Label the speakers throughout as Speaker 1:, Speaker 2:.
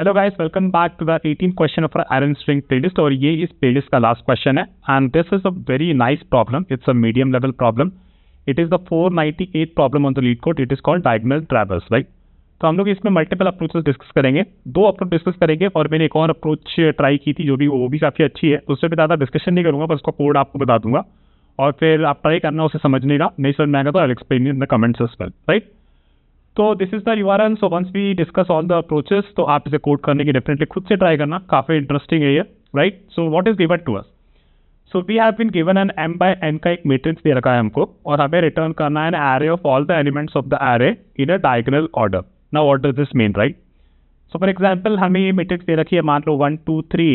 Speaker 1: Hello guys, welcome back to the 18 question of iron string playlist. और ये इस playlist का लास्ट क्वेश्चन है and this is a very nice problem. It's a medium level problem. It is the 498 problem on the LeetCode. It is called diagonal traverse, right. तो हम लोग इसमें multiple approaches discuss करेंगे, 2 approach discuss करेंगे और मैंने एक और अप्रोच ट्राई की थी जो भी वो भी काफ़ी अच्छी है, तो उससे भी ज़्यादा डिस्कशन नहीं करूँगा, बस उसका कोड आपको बता दूंगा और फिर आप ट्राई करना उसे समझने का। नहीं समझ में आएगा तो I will explain in the comments as well, right. तो this is the URL। So once we discuss all the approaches, तो आप इसे कोड करने की डेफिनेटली खुद से ट्राई करना, काफ़ी इंटरेस्टिंग है ये, right. So what is given to us? So we have been given an m by n का एक मैट्रिक्स दे रखा है हमको और हमें रिटर्न करना है an array of all the elements of the array in a diagonal order. Now what does this mean, right. So for example हमें ये मैट्रिक्स दे रखी है, मान लो 1 2 3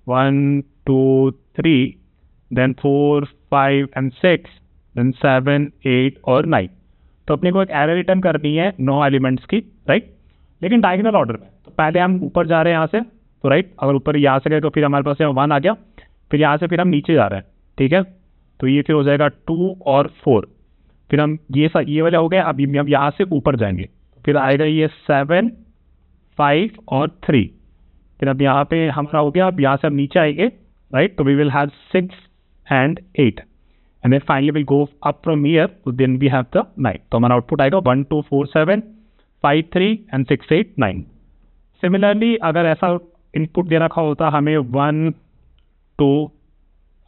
Speaker 1: 1 2 3 देन 4 5 and 6 देन 7 8 और 9। तो अपने को एक एरे रिटर्न करनी है 9 एलिमेंट्स की, राइट, लेकिन डायगोनल ऑर्डर में। तो पहले हम ऊपर जा रहे हैं यहाँ से, तो राइट, अगर ऊपर यहाँ से गए तो फिर हमारे पास यहाँ 1 आ गया, फिर यहाँ से फिर हम नीचे जा रहे हैं, ठीक है। तो ये फिर हो जाएगा 2 और 4, फिर हम ये वाला हो गया। अब हम यहाँ से ऊपर जाएंगे, फिर आएगा ये 7 5 और 3, फिर अब यहाँ पे हमारा हो गया। अब यहाँ से हम नीचे आएंगे, राइट, तो we will have 6 and 8 and then finally we'll go up from here, so then we have the 9। तो हमारा आउटपुट आएगा 1 2 4 7 5 3 and 6 8 9। सिमिलरली अगर ऐसा इनपुट दे रखा होता हमें 1 2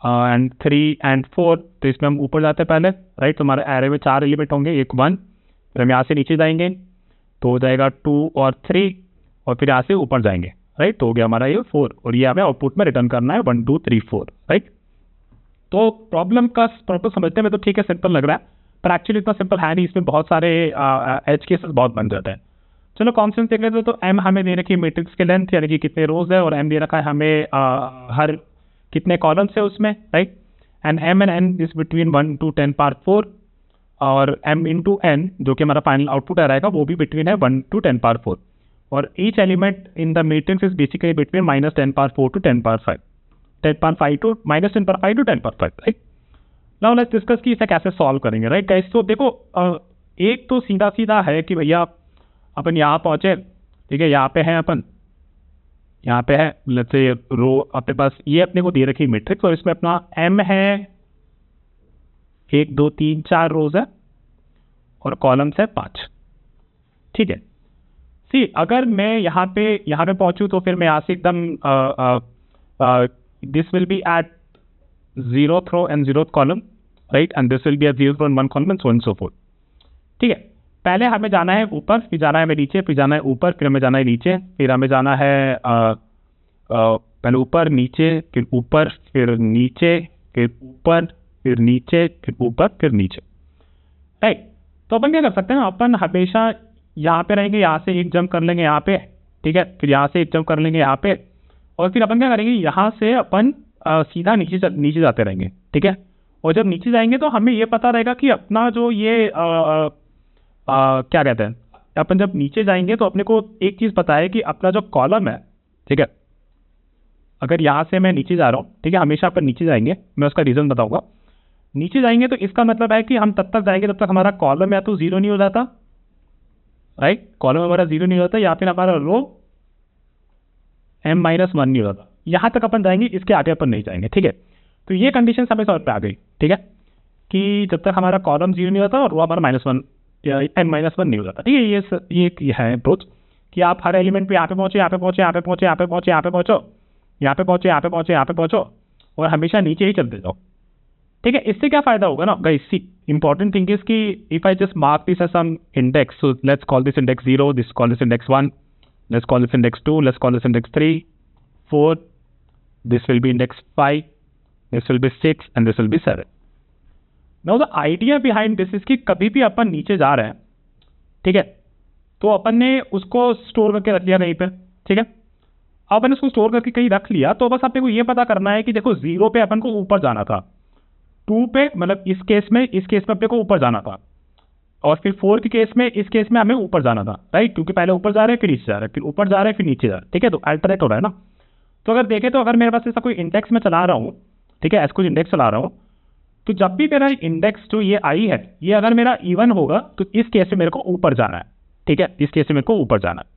Speaker 1: and 3 and 4, तो इसमें हम ऊपर जाते हैं पहले, राइट। तो हमारे एरे में 4 एलिमेंट होंगे, एक 1, फिर हम यहाँ से नीचे जाएंगे तो हो जाएगा 2 और 3 और फिर यहाँ से ऊपर जाएंगे, राइट। तो हो गया हमारा ये 4 और ये हमें आउटपुट में रिटर्न करना है 1 2 3 4, राइट। तो प्रॉब्लम समझते में तो ठीक है, सिंपल लग रहा है, पर एक्चुअली इतना सिंपल है नहीं। इसमें बहुत सारे एज केसेस बहुत बन जाते हैं। चलो कॉन्सेप्ट देख लेते हैं। तो m हमें दे रखी है मैट्रिक्स के लेंथ, यानी कि कितने रोज है, और m दे रखा है हमें हर कितने कॉलम्स है उसमें, right. And m and n is between 1 to 10 power 4 और m into n जो कि हमारा फाइनल आउटपुट आ रहेगा वो भी बिटवीन है 1 to 10 power 4 और each element in the matrix is basically between -10 power 4 to 10 power 5, 10 power 5 to -10 power 5 to 10 power 5, right. Now let's discuss कि इसे कैसे सॉल्व करेंगे, राइट गाइस। तो देखो एक तो सीधा सीधा है कि भैया अपन यहाँ पहुँचे, ठीक है, यहाँ पे है अपन, यहाँ पे है लेट्स से रो अपने पास, ये अपने को दे रखी मैट्रिक्स और इसमें अपना m है 1 2 3 4 रोज है और कॉलम्स है 5, ठीक है। सी अगर मैं यहाँ पे पहुँचूँ तो फिर मैं यहाँ से एकदम this will be at 0th row and 0th column, right, and this will be at 0th row and 1 column and so on and so forth, ठीक है। पहले हमें जाना है ऊपर, फिर जाना है हमें नीचे, फिर जाना है ऊपर, फिर हमें जाना है नीचे, फिर हमें जाना है पहले ऊपर नीचे फिर ऊपर फिर नीचे फिर ऊपर फिर नीचे फिर ऊपर फिर नीचे, राइट। तो अपन क्या कर सकते हैं, अपन हमेशा यहाँ पे रहेंगे, यहाँ से एक जंप कर लेंगे यहाँ पे, ठीक है, फिर यहाँ से एक जंप कर लेंगे यहाँ पे और फिर अपन क्या करेंगे, यहाँ से अपन सीधा नीचे जाते रहेंगे, ठीक है। और जब नीचे जाएंगे तो हमें ये पता रहेगा कि अपना जो ये क्या कहते हैं, अपन जब नीचे जाएंगे तो अपने को एक चीज़ पता है कि अपना जो कॉलम है, ठीक है, अगर यहाँ से मैं नीचे जा रहा हूँ, ठीक है, हमेशा अपन नीचे जाएंगे, मैं उसका रीज़न बताऊँगा। नीचे जाएंगे तो इसका मतलब है कि हम तब तक जाएंगे जब तक हमारा कॉलम या तो 0 नहीं हो जाता, राइट, कॉलम हमारा 0 नहीं हो जाता, या फिर हमारा रो m-1 नहीं होता। यहाँ तक अपन जाएंगे, इसके आगे अपन नहीं जाएंगे, ठीक है। तो ये कंडीशन हमें समझ पे आ गई, ठीक है, कि जब तक हमारा कॉलम 0 नहीं होता और रो हमारा -1 या m-1 नहीं हो जाता, ठीक है। ये है अप्रोच कि आप हर एलिमेंट पे यहाँ पे पहुँचे, यहाँ पे पहुँचे, यहाँ पे पहुँचे, यहाँ पे पहुँचे, यहाँ पे पहुँचो, यहाँ पे पहुँचे, यहाँ पे पहुँचे, यहाँ पे पहुँचो और हमेशा नीचे ही चलते जाओ, ठीक है। इससे क्या फायदा होगा ना guys, see important thing is कि if I just mark this as some index, so let's call this index 0, this call this index 1, let's call this index 2, let's call this index 3 4, this will be index 5, this will be 6 and this will be 7। now the idea behind this is कि कभी भी अपन नीचे जा रहे हैं, ठीक है, तो अपन ने उसको स्टोर करके रख लिया कहीं पे, ठीक है। अब अपन उसको स्टोर करके कहीं रख लिया तो बस अपने को ये पता करना है कि देखो 0 पे अपन को ऊपर जाना था, 2 पे मतलब इस केस में अपने को ऊपर जाना था, और फिर 4 के केस में इस केस में हमें ऊपर जाना था, राइट, क्योंकि पहले ऊपर जा रहे हैं फिर नीचे जा रहे हैं, फिर ऊपर जा रहे हैं फिर नीचे जा रहे हैं, ठीक है। तो अल्टरनेट हो रहा है ना। तो अगर देखें तो अगर मेरे पास ऐसा कोई इंडेक्स में चला रहा हूँ, ठीक है, ऐसा कोई इंडेक्स चला रहा हूँ, तो जब भी मेरा इंडेक्स जो ये आई है, ये अगर मेरा इवन होगा तो इस केस में मेरे को ऊपर जाना है, ठीक है, इस केस में मेरे को ऊपर जाना है,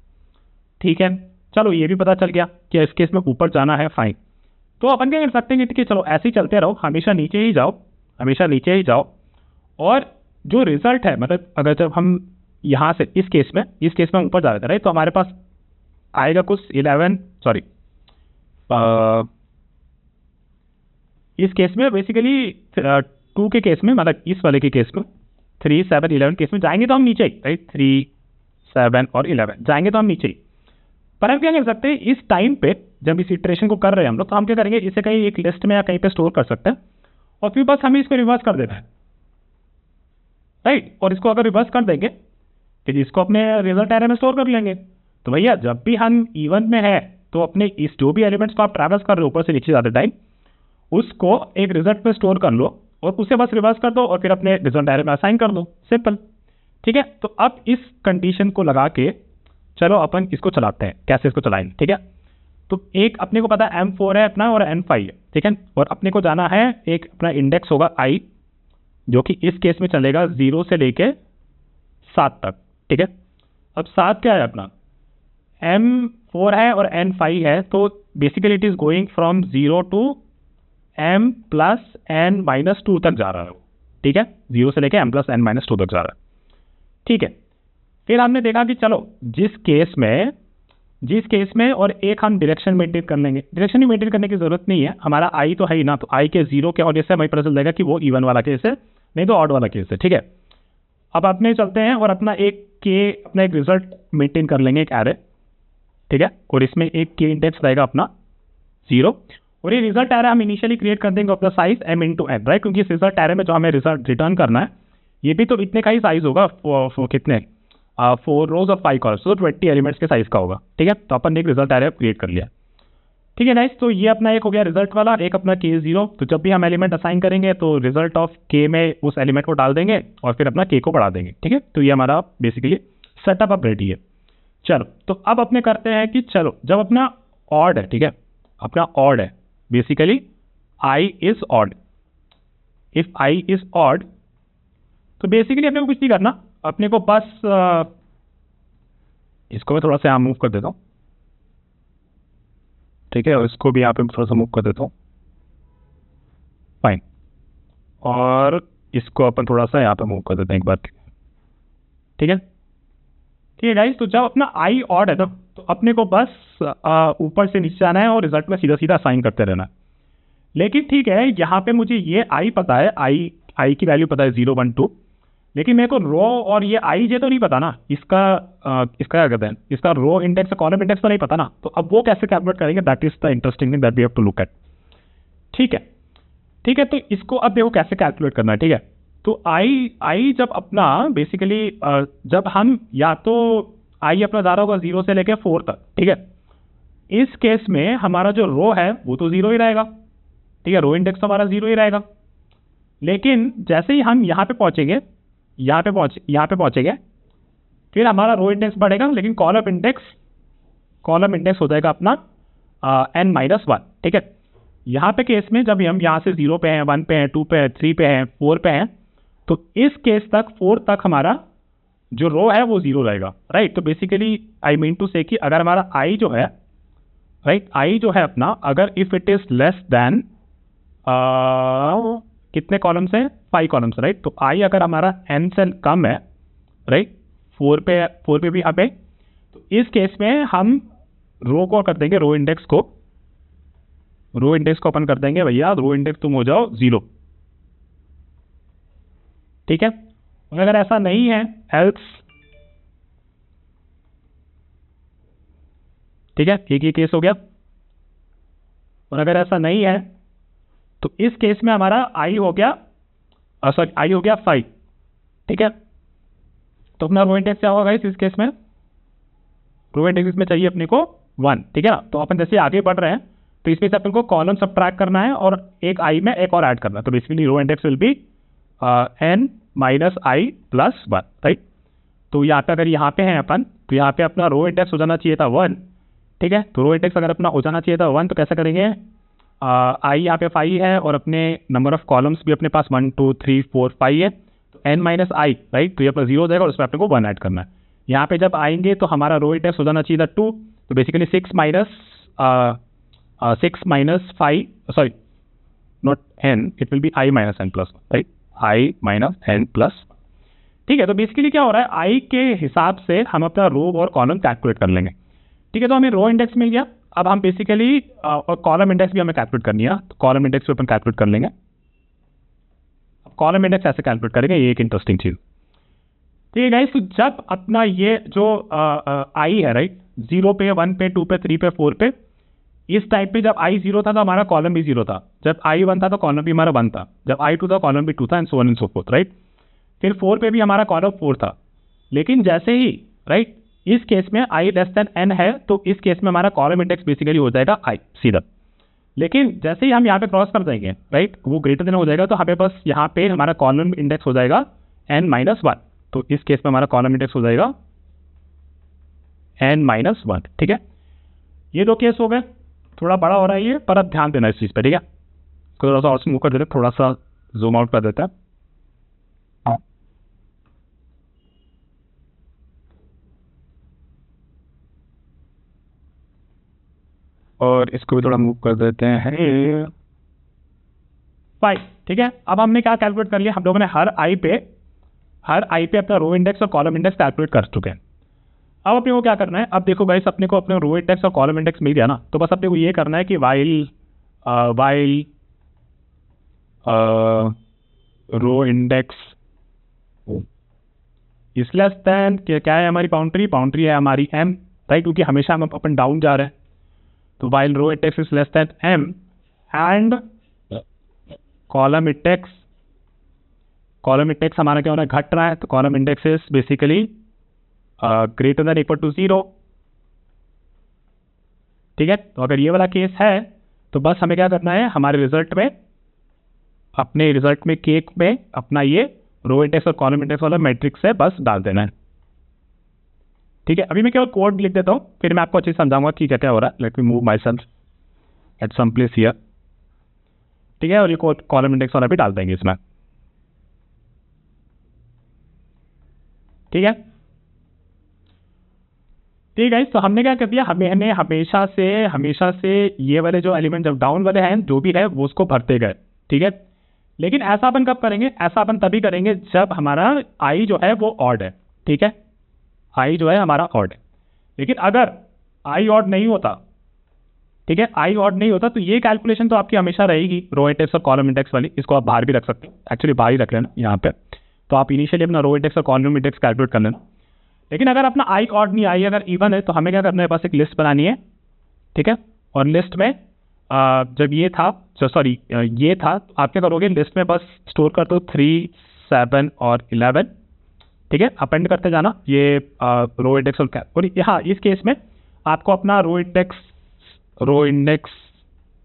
Speaker 1: ठीक है। चलो ये भी पता चल गया कि इस केस में ऊपर जाना है, फाइन। तो अपन क्या कर सकते हैं कि चलो ऐसे ही चलते रहो, हमेशा नीचे ही जाओ, हमेशा नीचे ही जाओ, और जो रिजल्ट है मतलब अगर जब हम यहाँ से इस केस में हम ऊपर जा रहे थे राइट, तो हमारे पास आएगा कुछ 11 सॉरी इस केस में बेसिकली 2 के केस में मतलब इस वाले के केस में 3, 7, 11 केस में जाएंगे तो हम नीचे ही राइट, 3, 7 और 11 जाएंगे तो हम नीचे ही। पर हम क्या कर सकते हैं इस टाइम पे जब इस इटरेशन को कर रहे हैं हम लोग, तो हम क्या करेंगे इसे कहीं एक लिस्ट में या कहीं पे स्टोर कर सकते हैं और फिर बस हमें इसको रिवर्स कर देना है राइट। और इसको अगर रिवर्स कर देंगे फिर इसको अपने रिजल्ट एरे में स्टोर कर लेंगे। तो भैया जब भी हम इवन में है तो अपने इस जो भी एलिमेंट्स को आप ट्रैवल्स कर रहे हो ऊपर से नीचे जाते टाइम, उसको एक रिजल्ट में स्टोर कर लो और उसे बस रिवर्स कर दो और फिर अपने रिजल्ट एरे में असाइन कर दो, सिंपल। ठीक है, तो अब इस कंडीशन को लगा के चलो अपन इसको चलाते हैं, कैसे इसको चलाएंगे। ठीक है, तो एक अपने को पता है M4 है अपना और N5 है, ठीक है, और अपने को जाना है एक अपना इंडेक्स होगा I जो कि इस केस में चलेगा 0 से लेके 7 तक। ठीक है, अब 7 क्या है अपना M4 है और N5 है, तो basically it is going from 0 to M plus N-2 तक जा रहा है। ठीक है, 0 से लेके M प्लस N-2 तक जा रहा है। ठीक है, फिर हमने देखा कि चलो जिस केस में और एक हम डायरेक्शन मेंटेन कर लेंगे। डायरेक्शन ही मेंटेन करने की जरूरत नहीं है, हमारा आई तो है ही ना, तो आई के 0 के और जैसे हमें पता चल जाएगा कि वो इवन वाला केस है नहीं तो ऑड वाला केस है। ठीक है, अब अपने चलते हैं और अपना एक रिजल्ट मेंटेन कर लेंगे, एक एरे। ठीक है, और इसमें एक के इंडेक्स रहेगा अपना 0 और ये रिजल्ट एरे हम इनिशियली क्रिएट कर देंगे अपना size m into n right, क्योंकि इस रिजल्ट एरे में जो हमें रिजल्ट रिटर्न करना है ये भी तो इतने का ही साइज होगा, कितने 4 रोज और 5 कॉलम्स, तो 20 एलिमेंट्स के साइज का होगा। ठीक है, तो अपन ने एक रिजल्ट एरे क्रिएट कर लिया। ठीक है नाइस, तो ये अपना एक हो गया रिजल्ट वाला, एक अपना K0। तो जब भी हम एलिमेंट असाइन करेंगे तो रिजल्ट ऑफ K में उस एलिमेंट को डाल देंगे और फिर अपना K को बढ़ा देंगे। ठीक है, तो ये हमारा बेसिकली सेटअप अब रेडी है। चलो, तो अब अपने करते हैं कि चलो जब अपना ऑड है, ठीक है, अपना ऑड है basically I is odd, if I is odd तो बेसिकली अपने को कुछ नहीं करना, अपने को बस इसको मैं थोड़ा सा यहाँ मूव कर देता हूँ। ठीक है, और इसको भी यहाँ पे थोड़ा सा मूव कर देता हूँ, फाइन, और इसको अपन थोड़ा सा यहाँ पे मूव कर देते हैं एक बार। ठीक है, ठीक है गाइस, तो जब अपना आई ऑड है तो अपने को बस ऊपर से नीचे आना है और रिजल्ट में सीधा सीधा असाइन करते रहना है। लेकिन ठीक है, यहाँ पे मुझे ये आई पता है, आई की वैल्यू पता है 0, 1, 2, लेकिन मेरे को रो और ये आई जे तो नहीं पता ना, इसका क्या कहते हैं, इसका रो इंडेक्स कॉलम इंडेक्स तो नहीं पता ना, तो अब वो कैसे कैलकुलेट करेंगे, that is the interesting thing that we have to look at. ठीक है, ठीक है, तो इसको अब देखो कैसे कैलकुलेट करना है। ठीक है, तो आई जब अपना बेसिकली जब हम या तो आई अपना जा रहा होगा 0 से लेके 4 तक। ठीक है, इस केस में हमारा जो रो है वो तो 0 ही रहेगा। ठीक है, रो इंडेक्स तो हमारा 0 ही रहेगा, लेकिन जैसे ही हम यहाँ पे पहुंचेंगे फिर हमारा रो इंडेक्स बढ़ेगा, लेकिन कॉलम इंडेक्स हो जाएगा अपना n-1। ठीक है, यहाँ पे केस में जब हम यहाँ से 0 पे हैं, 1 पे हैं, 2 पे हैं, 3 पे हैं, 4 पे हैं, तो इस केस तक 4 तक हमारा जो रो है वो 0 रहेगा राइट। तो basically I mean to say कि अगर हमारा आई जो है राइट, आई जो है अपना, अगर if it is less then कितने कॉलम्स हैं, 5 कॉलम्स राइट, तो आई अगर हमारा n से कम है राइट, 4 पे भी अब है, तो इस केस में हम रो को कर देंगे, रो इंडेक्स को अपन कर देंगे भैया रो इंडेक्स तुम हो जाओ 0। ठीक है, और अगर ऐसा नहीं है एल्स, ठीक है, एक ही केस हो गया, और अगर ऐसा नहीं है तो इस केस में हमारा आई हो गया 5। ठीक है, तो अपना रो इंडेक्स क्या होगा इस केस में, रो इंडेक्स में चाहिए अपने को 1। ठीक है ना, तो अपन जैसे आगे बढ़ रहे हैं तो इसमें से अपन को कॉलम सबट्रैक्ट करना है और एक आई में एक और ऐड करना है, तो basically row index will be n-i+1 right. तो यहाँ पे अगर यहाँ पे हैं अपन, तो यहाँ पे अपना रो इंडेक्स हो जाना चाहिए था 1। ठीक है, तो रो इंडेक्स अगर अपना हो जाना चाहिए था 1, तो कैसे करेंगे, आई यहाँ पे 5 है और अपने नंबर ऑफ कॉलम्स भी अपने पास 1, 2, 3, 4, 5 है, तो n-i राइट, तो ये अपना 0 हो जाएगा और उसमें अपने को 1 ऐड करना है। यहाँ पे जब आएंगे तो हमारा रो इंडेक्स हो जाना चाहिए था 2, तो basically 6 minus 5, sorry not n, it will B i minus n plus, right, i minus n plus. ठीक है, तो बेसिकली क्या हो रहा है, i के हिसाब से हम अपना रो और कॉलम कैलकुलेट कर लेंगे। ठीक है, तो हमें रो इंडेक्स मिल गया। अब हम बेसिकली और कॉलम इंडेक्स भी हमें कैलकुलेट करनी है, तो कॉलम इंडेक्स भी अपन कैलकुलेट कर लेंगे। कॉलम इंडेक्स ऐसे कैलकुलेट करेंगे, ये एक इंटरेस्टिंग चीज। ठीक है गाइस, तो जब अपना ये जो आई है, राइट, 0 पे, 1 पे, 2 पे, 3 पे, 4 पे, इस टाइप पे जब आई 0 था तो हमारा कॉलम भी 0 था, जब आई 1 था तो कॉलम भी हमारा 1 था, जब आई 2 था कॉलम भी 2 था, and so on and so fourth, right. फिर 4 पे भी हमारा कॉलम 4 था। लेकिन जैसे ही, राइट, इस केस में आई लेस देन n है, तो इस केस में हमारा कॉलम इंडेक्स बेसिकली हो जाएगा आई सीधा। लेकिन जैसे ही हम यहाँ पे क्रॉस कर देंगे, राइट, वो ग्रेटर देन हो जाएगा, तो हमें बस यहाँ पे हमारा कॉलम इंडेक्स हो जाएगा n माइनस 1। तो इस केस में हमारा कॉलम इंडेक्स हो जाएगा n माइनस 1। ठीक है, ये दो केस हो गए। थोड़ा बड़ा हो रहा है ये, पर अब ध्यान देना इस चीज़ पे। ठीक है, थोड़ा सा और मूव कर देते, थोड़ा सा जूम आउट कर देते हैं। और इसको भी थोड़ा मूव कर देते हैं। फाइन, ठीक है, अब हमने क्या कैलकुलेट कर लिया, हम लोगों ने हर आई पे अपना रो इंडेक्स और कॉलम इंडेक्स कैलकुलेट कर चुके हैं। अब अपने को क्या करना है, अब देखो गाइस, अपने को अपने रो इंडेक्स और कॉलम इंडेक्स मिल गया ना, तो बस अपने को ये करना है कि while row index is less than, क्या है हमारी बाउंड्री है हमारी m, राइट, क्योंकि हमेशा हम अप एंड डाउन जा रहे हैं। तो while row index is less than m and column index हमारा क्या हो रहा है, घट रहा है, तो column index is basically greater than equal to 0। ठीक है, तो अगर ये वाला केस है तो बस हमें क्या करना है, हमारे रिजल्ट में, अपने रिजल्ट में केक में अपना ये रो इंडेक्स और कॉलम इंडेक्स वाला मैट्रिक्स है बस डाल देना है। ठीक है, अभी मैं केवल कोड लिख देता हूँ, फिर मैं आपको अच्छे से समझाऊंगा कि क्या क्या हो रहा है। Let me move myself at some place here. ठीक है, और ये कोड कॉलम इंडेक्स वाला भी डाल देंगे इसमें। ठीक है, ठीक है, तो हमने क्या कर दिया, हमें हमेशा से ये वाले जो एलिमेंट जब डाउन वाले हैं जो भी है वो उसको भरते गए। ठीक है, लेकिन ऐसा अपन कब करेंगे, ऐसा अपन तभी करेंगे जब हमारा आई जो है वो ऑड है। ठीक है, आई जो है हमारा ऑड है। लेकिन अगर आई ऑड नहीं होता, ठीक है, आई ऑड नहीं होता, तो ये कैलकुलेशन तो आपकी हमेशा रहेगी रो इंडेक्स और कॉलम इंडेक्स वाली। इसको आप बाहर भी रख सकते हो, एक्चुअली बाहर ही रख लेना यहाँ पे। तो आप इनिशियली अपना रो इंडेक्स और कॉलम इंडेक्स कैलकुलेट कर लेना। लेकिन अगर अपना आई ऑड नहीं, आई अगर इवन है, तो हमें क्या करना है, बस एक लिस्ट बनानी है। ठीक है, और लिस्ट में जब ये था, सॉरी ये था, तो आप क्या करोगे, लिस्ट में बस स्टोर कर दो 3, 7 और 11। ठीक है, अपेंड करते जाना ये रो इंडेक्स और यहाँ इस केस में आपको अपना रो इंडेक्स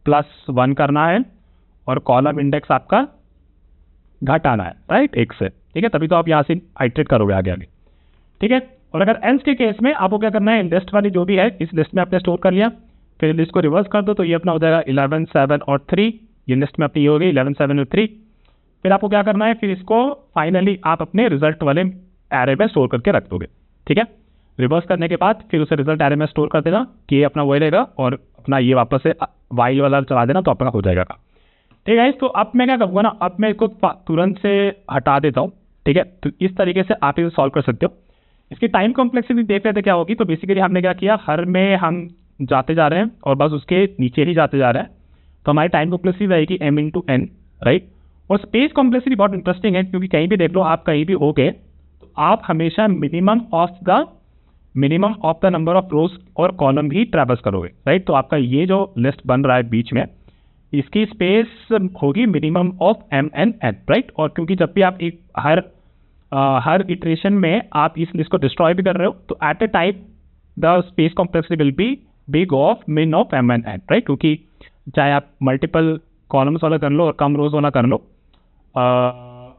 Speaker 1: प्लस 1 करना है और कॉलम इंडेक्स आपका घटाना है, राइट, 1 से। ठीक है, तभी तो आप यहाँ से आइटरेट करोगे आगे। ठीक है, और अगर एल्स के केस में आपको क्या करना है, लिस्ट वाली जो भी है इस लिस्ट में आपने स्टोर कर लिया, फिर लिस्ट को रिवर्स कर दो, तो ये अपना हो जाएगा 11, 7 और 3। ये लिस्ट में अपनी ये हो गई 11, 7 और 3। फिर आपको क्या करना है, फिर इसको फाइनली आप अपने रिजल्ट वाले एरे में स्टोर करके रख दोगे। ठीक है, रिवर्स करने के बाद फिर उसे रिजल्ट एरे में स्टोर कर देना कि ये अपना वही रहेगा, और अपना ये वापस से वाइल वाला चला देना, तो आपका हो जाएगा। ठीक है, तो अब मैं क्या करूँगा ना, अब मैं इसको तुरंत से हटा देता हूँ। ठीक है, तो इस तरीके से आप इसे सॉल्व कर सकते हो। इसकी टाइम कॉम्प्लेक्सिटी देख लेते क्या होगी। तो बेसिकली हमने क्या किया, हर में हम जाते जा रहे हैं और बस उसके नीचे ही जाते जा रहे हैं, तो हमारी टाइम कॉम्प्लेक्सिटी रहेगी m इंटू n, राइट। और स्पेस कॉम्प्लेक्सिटी बहुत इंटरेस्टिंग है, क्योंकि कहीं भी देख लो, आप कहीं भी हो गए तो आप हमेशा minimum of the number of रोज और कॉलम ही ट्रैवर्स करोगे, राइट। तो आपका ये जो लिस्ट बन रहा है बीच में, इसकी स्पेस होगी minimum of m n n, right. और क्योंकि जब भी आप एक हर इटरेशन में आप इस लिस्ट को डिस्ट्रॉय भी कर रहे हो, तो at a time the space complexity will be big of min of m n n, right. क्योंकि चाहे आप मल्टीपल कॉलम्स वाला कर लो और कम रोज वाला कर लो,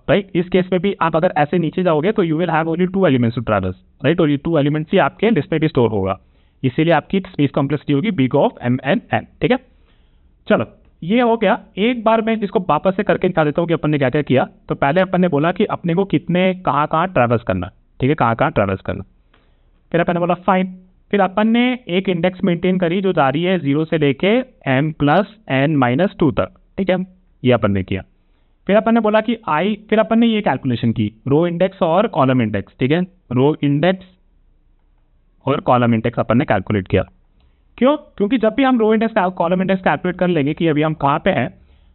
Speaker 1: राइट, इस केस में भी आप अगर ऐसे नीचे जाओगे तो you will have only 2 elements to traverse, right. और ये 2 एलिमेंट्स ही आपके लिस्ट में भी स्टोर होगा, इसीलिए आपकी स्पेस कॉम्प्लेक्सिटी होगी big of m n n। ठीक है, चलो ये हो गया। एक बार मैं इसको वापस से करके दिखा देता हूँ कि अपन ने क्या क्या किया। तो पहले अपन ने बोला कि अपने को कितने कहाँ ट्रैवर्स करना, ठीक है, कहाँ ट्रैवर्स करना। फिर अपन ने बोला फाइन, फिर अपन ने एक इंडेक्स मेंटेन करी जो जा रही है 0 से लेके m+n-2 तक, ठीक है, ये अपन ने किया। फिर अपन ने बोला कि आई, फिर अपन ने ये कैलकुलेशन की रो इंडेक्स और कॉलम इंडेक्स, ठीक है, रो इंडेक्स और कॉलम इंडेक्स अपन ने कैलकुलेट किया। क्यों? क्योंकि जब भी हम row index column index calculate कर लेंगे कि अभी हम कहाँ पे हैं,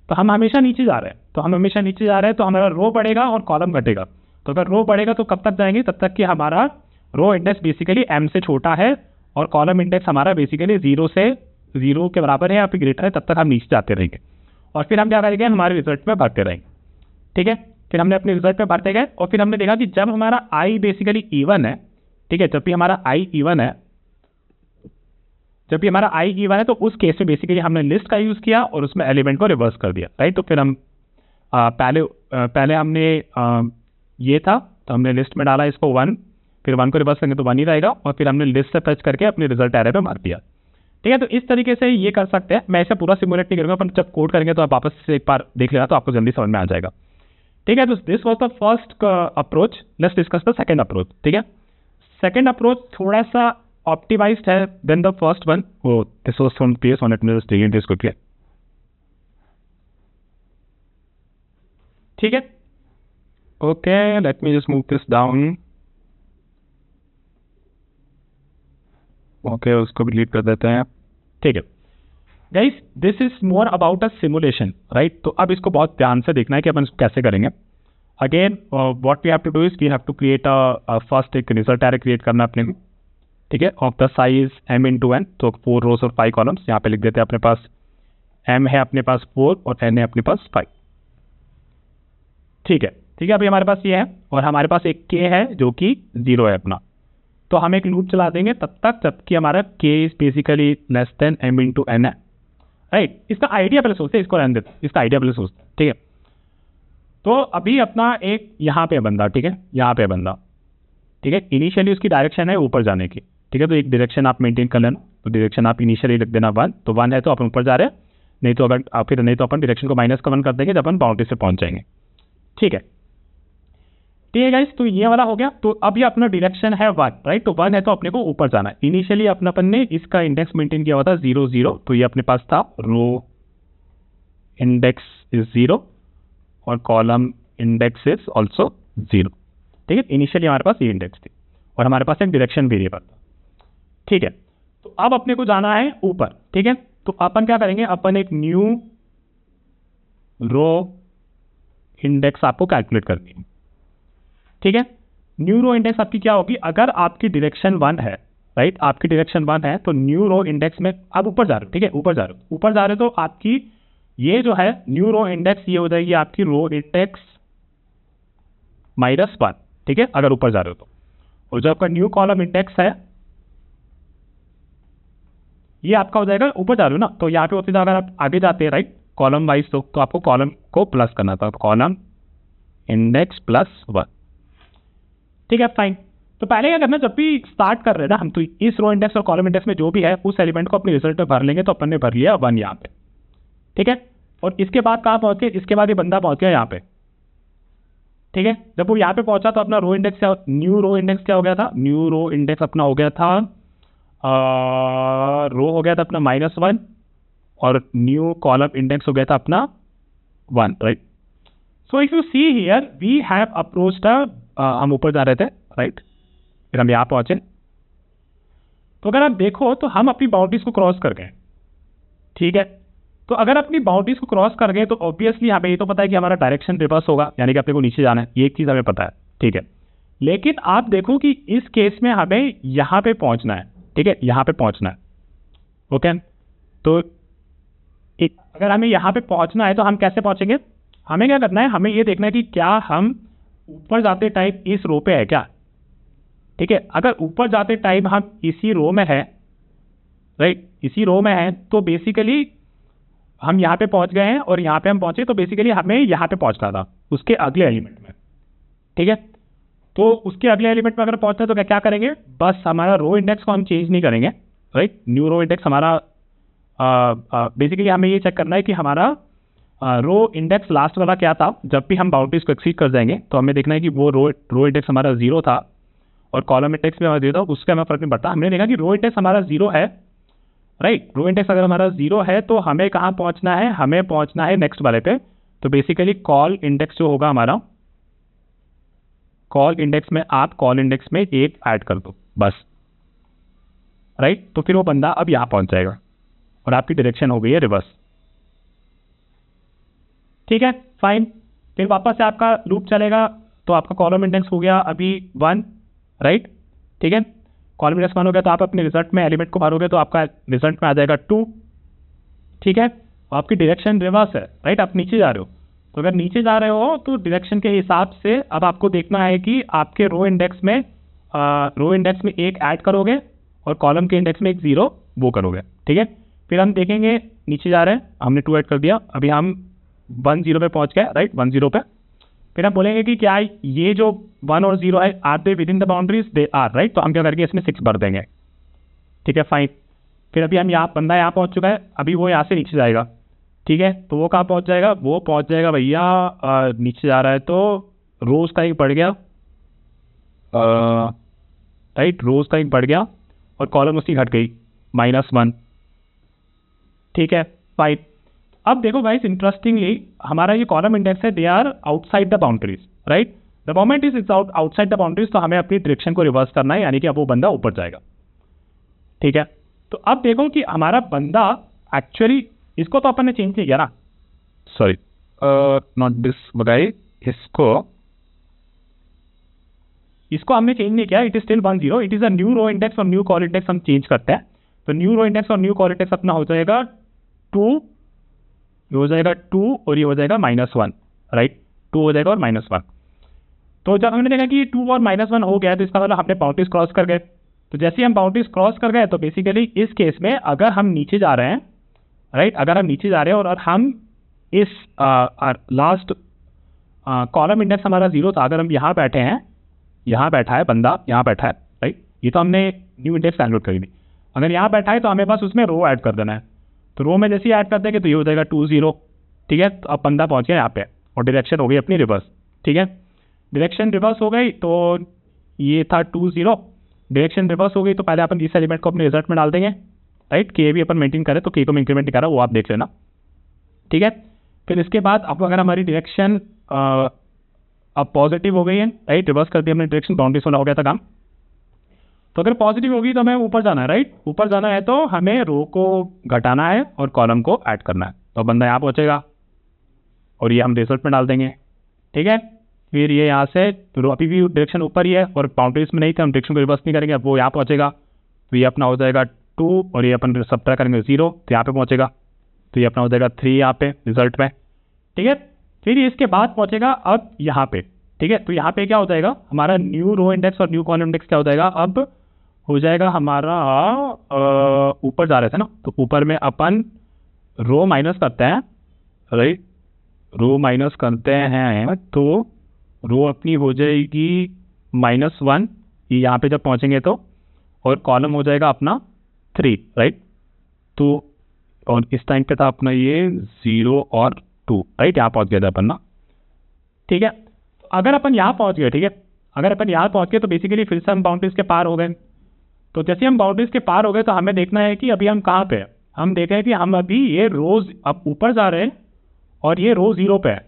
Speaker 1: तो हम हमेशा नीचे जा रहे हैं, तो हम हमेशा नीचे जा रहे हैं तो हमारा रो बढ़ेगा और कॉलम घटेगा। तो अगर रो बढ़ेगा तो कब तक जाएंगे? तब तक कि हमारा रो इंडेक्स बेसिकली m से छोटा है और कॉलम इंडेक्स हमारा बेसिकली 0 के बराबर है या फिर ग्रेटर है, तब तक हम नीचे जाते रहेंगे। और फिर हम क्या करेंगे? हमारे रिजल्ट में भरते रहेंगे, ठीक है। फिर हमने अपने रिजल्ट में भरते गए और फिर हमने देखा कि जब हमारा i बेसिकली इवन है, ठीक है, जब भी हमारा i इवन है तो उस केस में बेसिकली हमने लिस्ट का यूज़ किया और उसमें एलिमेंट को रिवर्स कर दिया, राइट। तो फिर हम पहले हमने ये था तो हमने लिस्ट में डाला इसको 1, फिर 1 को रिवर्स करेंगे तो 1 ही रहेगा, और फिर हमने लिस्ट से फैच करके अपने रिजल्ट एरे पे मार दिया, ठीक है। तो इस तरीके से ये कर सकते हैं। मैं ऐसा पूरा सिमुलेट नहीं करूँगा, पर जब कोड करेंगे तो आप वापस से एक बार देख लेना तो आपको जल्दी समझ में आ जाएगा, ठीक है। तो this was the first approach. Let's discuss the second approach, ठीक है। सेकंड अप्रोच थोड़ा सा ऑप्टिमाइज्ड है देन द फर्स्ट वन। वो this was from PS on it, just delete this quickly, ठीक है। Okay, late me just move this down. Okay, उसको भी डिलीट कर देते हैं, ठीक है। Guys, this is more about a simulation, right. तो अब इसको बहुत ध्यान से देखना है कि अपन इसको कैसे करेंगे। Again what we have to do is we have to create first एक रिजल्ट एरे क्रिएट करना अपने को, ठीक है, ऑफ द साइज m×n। तो 4 रोज और 5 कॉलम्स यहाँ पे लिख देते हैं। अपने पास m है अपने पास 4 और n है अपने पास 5, ठीक है, ठीक है। अभी हमारे पास ये है और हमारे पास एक k है जो कि 0 है अपना। तो हम एक लूप चला देंगे तब तक जब कि हमारा k is basically less than m×n है, राइट। इसका आइडिया पहले सोचते हैं, इसको रहने देते हैं, इसका आइडिया पहले सोचते हैं, ठीक है। तो अभी अपना एक यहाँ पे बंदा, ठीक है, यहाँ पे बंदा, ठीक है, इनिशियली उसकी डायरेक्शन है ऊपर जाने की, ठीक है। तो एक डायरेक्शन आप मेंटेन कर लेना। तो डायरेक्शन आप इनिशियली लिख देना 1, तो 1 है तो अपन ऊपर जा रहे हैं, नहीं तो अगर फिर नहीं तो अपन डायरेक्शन को -1 कर देंगे जब अपन बाउंड्री से पहुंच जाएंगे, ठीक है, ठीक है गाइस। तो ये वाला हो गया। तो अब ये अपना डायरेक्शन है 1, राइट। तो 1 है तो अपने को ऊपर जाना है। इनिशियली अपन ने इसका इंडेक्स मेंटेन किया हुआ था 0 0, तो ये अपने पास था रो इंडेक्स इज 0 और कॉलम इंडेक्स इज ऑल्सो 0, ठीक है। इनिशियली हमारे पास ये इंडेक्स थी और हमारे पास एक डायरेक्शन वेरिएबल था, ठीक है। तो अब अपने को जाना है ऊपर, ठीक है। तो अपन क्या करेंगे? अपन एक न्यू रो इंडेक्स आपको कैलकुलेट करनी है, ठीक है। न्यू रो इंडेक्स आपकी क्या होगी? अगर आपकी डायरेक्शन 1 है, राइट, आपकी डायरेक्शन 1 है तो न्यू रो इंडेक्स में आप ऊपर जा रहे हो, ठीक है, ऊपर जा रहे हो तो आपकी ये जो है न्यू रो इंडेक्स ये हो जाएगी आपकी रो इंडेक्स -1, ठीक है, अगर ऊपर जा रहे हो तो। और जो आपका न्यू कॉलम इंडेक्स है ये आपका हो जाएगा, ऊपर जा रहे हो ना, तो यहाँ पे होती है अगर आप आगे जाते हैं, राइट, कॉलम वाइज, तो आपको कॉलम को प्लस करना था, कॉलम इंडेक्स +1, ठीक है, फाइन। तो पहले क्या करना, जब भी स्टार्ट कर रहे हैं ना हम, तो इस रो इंडेक्स और कॉलम इंडेक्स में जो भी है उस एलिमेंट को अपने रिजल्ट में भर लेंगे। तो अपन ने भर लिया 1 यहाँ पे, ठीक है। और इसके बाद कहाँ पहुंच गए? इसके बाद ये बंदा पहुंच गया यहाँ पे, ठीक है। जब वो यहाँ पे पहुंचा तो अपना row index new row index क्या हो गया था? न्यू रो इंडेक्स अपना हो गया था रो हो गया था अपना -1 और न्यू कॉलम इंडेक्स हो गया था अपना 1, right. So if you see here we have approached हम ऊपर जा रहे थे, राइट, फिर हम यहाँ पहुंचे। तो अगर आप देखो तो हम अपनी बाउंड्रीज को क्रॉस कर गए, ठीक है। तो अगर अपनी बाउंड्रीज को क्रॉस कर गए तो ऑब्वियसली हमें ये तो पता है कि हमारा डायरेक्शन रिवर्स होगा, यानी कि अपने को नीचे जाना है, ये एक चीज़ हमें पता है, ठीक है। लेकिन आप देखो कि इस केस में हमें यहाँ पे पहुँचना है, ठीक है, यहाँ पे पहुँचना है, ओके। तो अगर हमें यहाँ पे पहुँचना है तो हम कैसे पहुँचेंगे? हमें क्या करना है? हमें ये देखना है कि क्या हम ऊपर जाते टाइम इस रो पे है क्या, ठीक है। अगर ऊपर जाते टाइम हम इसी रो में है, राइट, इसी रो में है, तो बेसिकली हम यहाँ पे पहुंच गए हैं और यहाँ पे हम पहुंचे, तो बेसिकली हमें यहाँ पे पहुंचना था उसके अगले एलिमेंट में, ठीक है। तो उसके अगले एलिमेंट में अगर पहुंचना है तो क्या करेंगे? बस हमारा रो इंडेक्स को हम चेंज नहीं करेंगे, राइट। न्यू रो इंडेक्स हमारा बेसिकली हमें ये चेक करना है कि हमारा रो इंडेक्स लास्ट वाला क्या था। जब भी हम बाउंड्रीज को एक्सीड कर जाएंगे तो हमें देखना है कि वो रो इंडेक्स हमारा 0 था और कॉलम इंडेक्स में हमारा 0 था, उसका हमें फर्क नहीं पड़ता। हमने देखा कि रो इंडेक्स हमारा 0 है, राइट। रो इंडेक्स अगर हमारा 0 है तो हमें कहाँ पहुँचना है, हमें पहुँचना है नेक्स्ट वाले पे। तो बेसिकली कॉल इंडेक्स जो होगा हमारा, कॉल इंडेक्स में आप कॉल इंडेक्स में 1 ऐड कर दो बस, राइट। तो फिर वो बंदा अब यहाँ पहुँच जाएगा और आपकी डायरेक्शन हो गई है रिवर्स। ठीक है, फाइन। फिर वापस से आपका लूप चलेगा, तो आपका कॉलम इंडेक्स हो गया अभी 1, राइट। ठीक है, कॉलम इंडेक्स 1 हो गया तो आप अपने रिजल्ट में एलिमेंट को भरोगे तो आपका रिजल्ट में आ जाएगा 2। ठीक है, आपकी डायरेक्शन रिवर्स है, राइट। आप नीचे जा रहे हो, तो अगर नीचे जा रहे हो तो डायरेक्शन के हिसाब से अब आपको देखना है कि आपके रो इंडेक्स में 1 ऐड करोगे और कॉलम के इंडेक्स में 1 0 वो करोगे। ठीक है, फिर हम देखेंगे नीचे जा रहे हैं, हमने 2 ऐड कर दिया, अभी हम 1 0 पे पहुंच गए, राइट, 1 0 पे। फिर हम बोलेंगे कि क्या ये जो 1 और 0 है are they within the boundaries, they are, right. तो हम क्या करेंगे, इसमें 6 भर देंगे। ठीक है, फाइन। फिर अभी हम बंदा यहाँ पहुँच चुका है, अभी वो यहाँ से नीचे जाएगा। ठीक है, तो वो कहाँ पहुँच जाएगा, वो पहुँच जाएगा भैया नीचे जा रहा है तो रोज का 1 बढ़ गया, राइट, रोज का 1 बढ़ गया और कॉलम उसकी घट गई -1। ठीक है, फाइन। अब देखो गाइस, इंटरेस्टिंगली हमारा ये कॉलम इंडेक्स है, they are outside the boundaries, right. The moment is outside the boundaries, तो हमें अपनी डायरेक्शन को रिवर्स करना है, यानी कि अब वो बंदा ऊपर जाएगा। ठीक है, तो अब देखो कि हमारा बंदा एक्चुअली, इसको तो अपन ने चेंज नहीं किया ना, सॉरी, नॉट दिस गाइस, इसको हमने चेंज नहीं किया, it is still 1 0। It is a new row index और न्यू कॉल इंडेक्स हम चेंज करते हैं। तो न्यू रो इंडेक्स और न्यू कॉल इंडेक्स अपना हो जाएगा 2, ये हो जाएगा 2 और ये हो जाएगा -1, राइट। 2 हो जाएगा और -1। तो जब हमने देखा कि 2 और -1 हो गया तो इसका मतलब हमने बाउंड्रीज क्रॉस कर गए। तो जैसे ही हम बाउंड्रीज क्रॉस कर गए तो बेसिकली इस केस में अगर हम नीचे जा रहे हैं, राइट, अगर हम नीचे जा रहे हैं और हम इस लास्ट कॉलम इंडेक्स हमारा 0 था, अगर हम यहाँ बैठे हैं, यहाँ बैठा है बंदा, यहाँ बैठा है, राइट, ये तो हमने न्यू इंडेक्स डाउनलोड करी थी। अगर यहाँ बैठा है तो हमें बस उसमें रो ऐड कर देना है। तो रो में जैसे ही ऐड कर देंगे तो ये हो जाएगा 2 0। ठीक है, तो अब बंदा पहुँच गया यहाँ पे और डायरेक्शन हो गई अपनी रिवर्स। ठीक है, डायरेक्शन रिवर्स हो गई, तो ये था 2 0, डायरेक्शन रिवर्स हो गई। तो पहले अपन इस एलिमेंट को अपने रिजल्ट में डाल देंगे, राइट। के भी अपन मेंटेन करें तो के को मैं इंक्रीमेंट नहीं कर रहा, वो आप देख लेना। ठीक है, फिर इसके बाद अब अगर हमारी डायरेक्शन अब पॉजिटिव हो गई है, राइट, रिवर्स कर दिया हमने डायरेक्शन, बाउंड्रीज वाला हो गया था काम। तो अगर पॉजिटिव होगी तो हमें ऊपर जाना है, राइट। ऊपर जाना है तो हमें रो को घटाना है और कॉलम को ऐड करना है। तो बंदा यहाँ पहुँचेगा और ये हम रिजल्ट में डाल देंगे। ठीक है, फिर ये यहाँ से रो अभी भी डायरेक्शन ऊपर ही है और बाउंड्रीज में नहीं थे, हम डायरेक्शन को रिवर्स नहीं करेंगे, अब वो यहाँ पहुँचेगा। तो ये अपना हो जाएगा 2 और ये अपन सब्ट्रैक्ट करेंगे 0, तो यहाँ पे पहुँचेगा। तो ये अपना हो जाएगा 3 यहाँ पे रिजल्ट में। ठीक है, फिर इसके बाद पहुँचेगा अब यहाँ पे। ठीक है, तो यहाँ पे क्या हो जाएगा, हमारा न्यू रो इंडेक्स और न्यू कॉलम इंडेक्स क्या हो जाएगा, अब हो जाएगा हमारा ऊपर जा रहे थे ना, तो ऊपर में अपन रो माइनस करते हैं, राइट, रो माइनस करते हैं तो रो अपनी हो जाएगी -1, ये यहाँ पे जब पहुँचेंगे तो, और कॉलम हो जाएगा अपना 3, राइट। तो और इस टाइम पे था अपना ये 0 और 2, राइट, यहाँ पहुँच गया था अपन ना। ठीक है, अगर अपन यहाँ पहुँच गए, ठीक है, अगर अपन यहाँ पहुँच गए तो बेसिकली फिर से हम बाउंड्रीज के पार हो गए। तो जैसे हम बाउंड्रीज के पार हो गए तो हमें देखना है कि अभी हम कहाँ पे हैं। हम देख रहे हैं कि हम अभी ये रोज अब ऊपर जा रहे हैं और ये रो 0 पे है,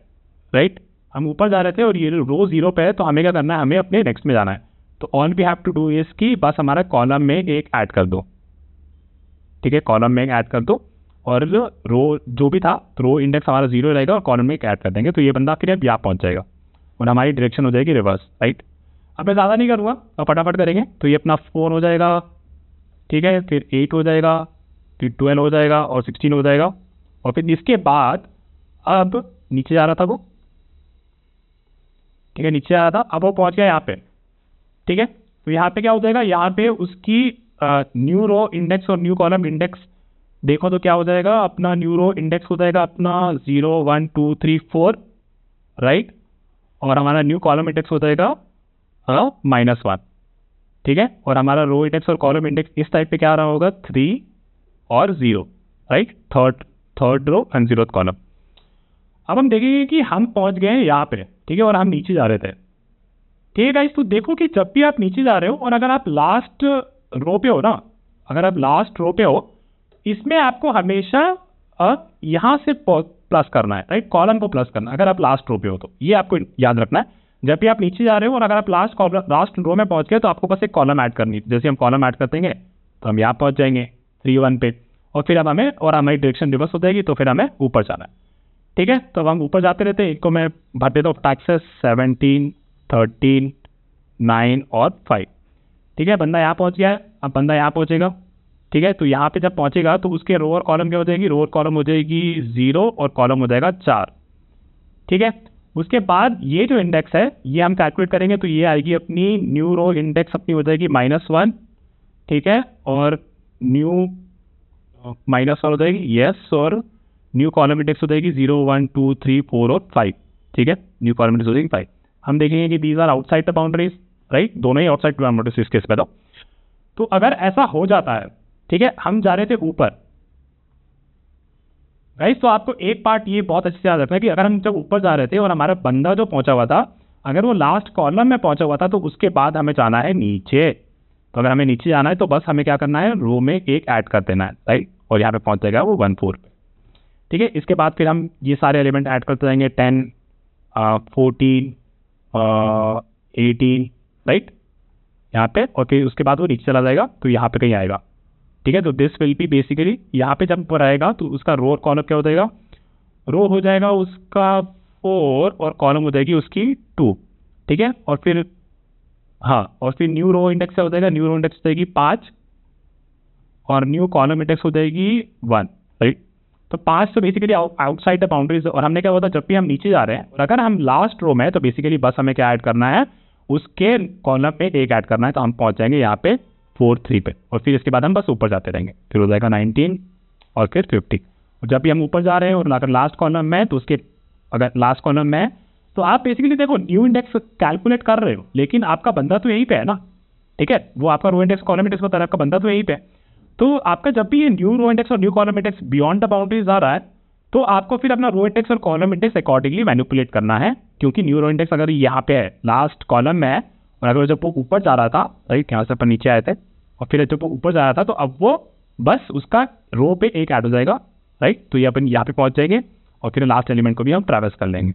Speaker 1: राइट। हम ऊपर जा रहे थे और ये रो 0 पे है, तो हमें क्या करना है, हमें अपने नेक्स्ट में जाना है। तो all we have to do is कि बस हमारा कॉलम में 1 ऐड कर दो। ठीक है, कॉलम में 1 ऐड कर दो और रो जो भी था, रो इंडेक्स हमारा 0 रहेगा और कॉलम में 1 ऐड कर देंगे, तो ये बंदा फिर अब यहाँ पहुँच जाएगा और हमारी डायरेक्शन हो जाएगी रिवर्स, राइट। अब मैं ज़्यादा नहीं करूँगा, अब फटाफट करेंगे। तो ये अपना 4 हो जाएगा, ठीक है, फिर 8 हो जाएगा, फिर 12 हो जाएगा और 16 हो जाएगा। और फिर इसके बाद अब नीचे जा रहा था वो, ठीक है, नीचे आ रहा था, अब वो पहुंच गया यहाँ पे। ठीक है, तो यहाँ पे क्या हो जाएगा, यहाँ पे उसकी न्यू रो इंडेक्स और न्यू कॉलम इंडेक्स देखो तो क्या हो जाएगा, अपना न्यू रो इंडेक्स हो जाएगा अपना 0 1 2 3 4, राइट, और हमारा न्यू कॉलम इंडेक्स हो जाएगा -1। ठीक है, और हमारा रो इंडेक्स और कॉलम इंडेक्स इस टाइप पे क्या आ रहा होगा, 3 और 0, right, third row and 0th column. अब हम देखेंगे कि हम पहुंच गए यहाँ पे, ठीक है, और हम नीचे जा रहे थे। ठीक है गाइस, तो देखो कि जब भी आप नीचे जा रहे हो और अगर आप लास्ट रो पे हो ना, अगर आप लास्ट रो पे हो, इसमें आपको हमेशा यहाँ से प्लस करना है, राइट, कॉलम को प्लस करना है अगर आप लास्ट रो पे हो तो। ये आपको याद रखना है जब भी आप नीचे जा रहे हो और अगर आप लास्ट रो में पहुंच गए तो आपको बस एक कॉलम ऐड करनी है। जैसे हम कॉलम ऐड कर देंगे तो हम यहाँ पहुंच जाएंगे 3 1 पे, और फिर अब हमारी डायरेक्शन रिवर्स हो जाएगी, तो फिर हमें ऊपर जाना है। ठीक है, तो अब हम ऊपर जाते रहते हैं। एक को मैं भर देता हूँ टैक्सेस 17 13 9 और 5। ठीक है, बंदा यहाँ पहुँच गया है, अब बंदा यहाँ पहुँचेगा। ठीक है, तो यहाँ पे जब पहुँचेगा तो उसके रो और कॉलम क्या हो जाएगी, रो और कॉलम हो जाएगी 0 और कॉलम हो जाएगा 4। ठीक है, उसके बाद ये जो इंडेक्स है ये हम कैलकुलेट करेंगे, तो ये आएगी अपनी न्यू रो इंडेक्स अपनी हो जाएगी -1। ठीक है, और न्यू -1 हो जाएगी, यस, और न्यू कॉलम इंडेक्स हो जाएगी 0 1 2 3 4 और 5। ठीक है, न्यू कॉलम इंडेक्स हो जाएगी 5। हम देखेंगे कि these are outside the boundaries, right, दोनों ही आउटसाइड द बाउंड्रीज इस केस में। तो अगर ऐसा हो जाता है, ठीक है, हम जा रहे थे ऊपर गाइस, तो आपको एक पार्ट ये बहुत अच्छे से याद रखना है कि अगर हम जब ऊपर जा रहे थे और हमारा बंदा जो पहुंचा हुआ था अगर वो लास्ट कॉलम में पहुंचा हुआ था तो उसके बाद हमें जाना है नीचे। तो अगर हमें नीचे जाना है तो बस हमें क्या करना है, रो में एक ऐड कर देना है, राइट, और यहाँ पे पहुंच जाएगा वो 1 4 पे। ठीक है, इसके बाद फिर हम ये सारे एलिमेंट ऐड करते जाएंगे 10 14 18, राइट, यहाँ पे, और फिर उसके बाद वो नीचे चला जाएगा तो यहाँ पे कहीं आएगा। ठीक है, तो दिस विल बी बेसिकली यहाँ पे जब पर आएगा तो उसका रो और कॉलम क्या हो जाएगा, रो हो जाएगा उसका 4 और कॉलम हो जाएगी उसकी 2। ठीक है, और फिर हाँ, और फिर न्यू रो इंडेक्स क्या हो जाएगा, न्यू रो इंडेक्स हो जाएगी 5 और न्यू कॉलम इंडेक्स हो जाएगी 1, राइट। तो 5 तो बेसिकली आउटसाइड द बाउंड्रीज, और हमने क्या होता है जब भी हम नीचे जा रहे हैं और अगर हम लास्ट रो में तो बेसिकली बस हमें क्या ऐड करना है, उसके कॉलम में एक ऐड करना है, तो हम पहुंच जाएंगे यहाँ पे 4 3 पे, और फिर इसके बाद हम बस ऊपर जाते रहेंगे, फिर हो जाएगा 19 और फिर 50। और जब भी हम ऊपर जा रहे हैं और अगर लास्ट कॉलम में तो उसके अगर लास्ट कॉलम में तो आप बेसिकली देखो न्यू इंडेक्स कैलकुलेट कर रहे हो लेकिन आपका बंदा तो यहीं पे है ना। ठीक है, वो आपका रो इंडेक्स कॉलम इंडेक्स बता रहा है, आपका बंदा तो यहीं पे है। तो आपका जब भी ये न्यू रो इंडेक्स और new column index beyond the boundaries आ रहा है तो आपको फिर अपना रो इंडेक्स और कॉलम इंडेक्स अकॉर्डिंगली मैनिपुलेट करना है, क्योंकि न्यू रो इंडेक्स अगर यहाँ पे है लास्ट कॉलम में है और अगर जब वो ऊपर जा रहा था, राइट, यहाँ से अपन नीचे आए थे और फिर जब वो ऊपर जा रहा था तो अब वो बस उसका रो पे एक ऐड हो जाएगा, राइट। तो ये अपन यहाँ पे पहुंच जाएंगे और फिर लास्ट एलिमेंट को भी हम ट्रैवर्स कर लेंगे,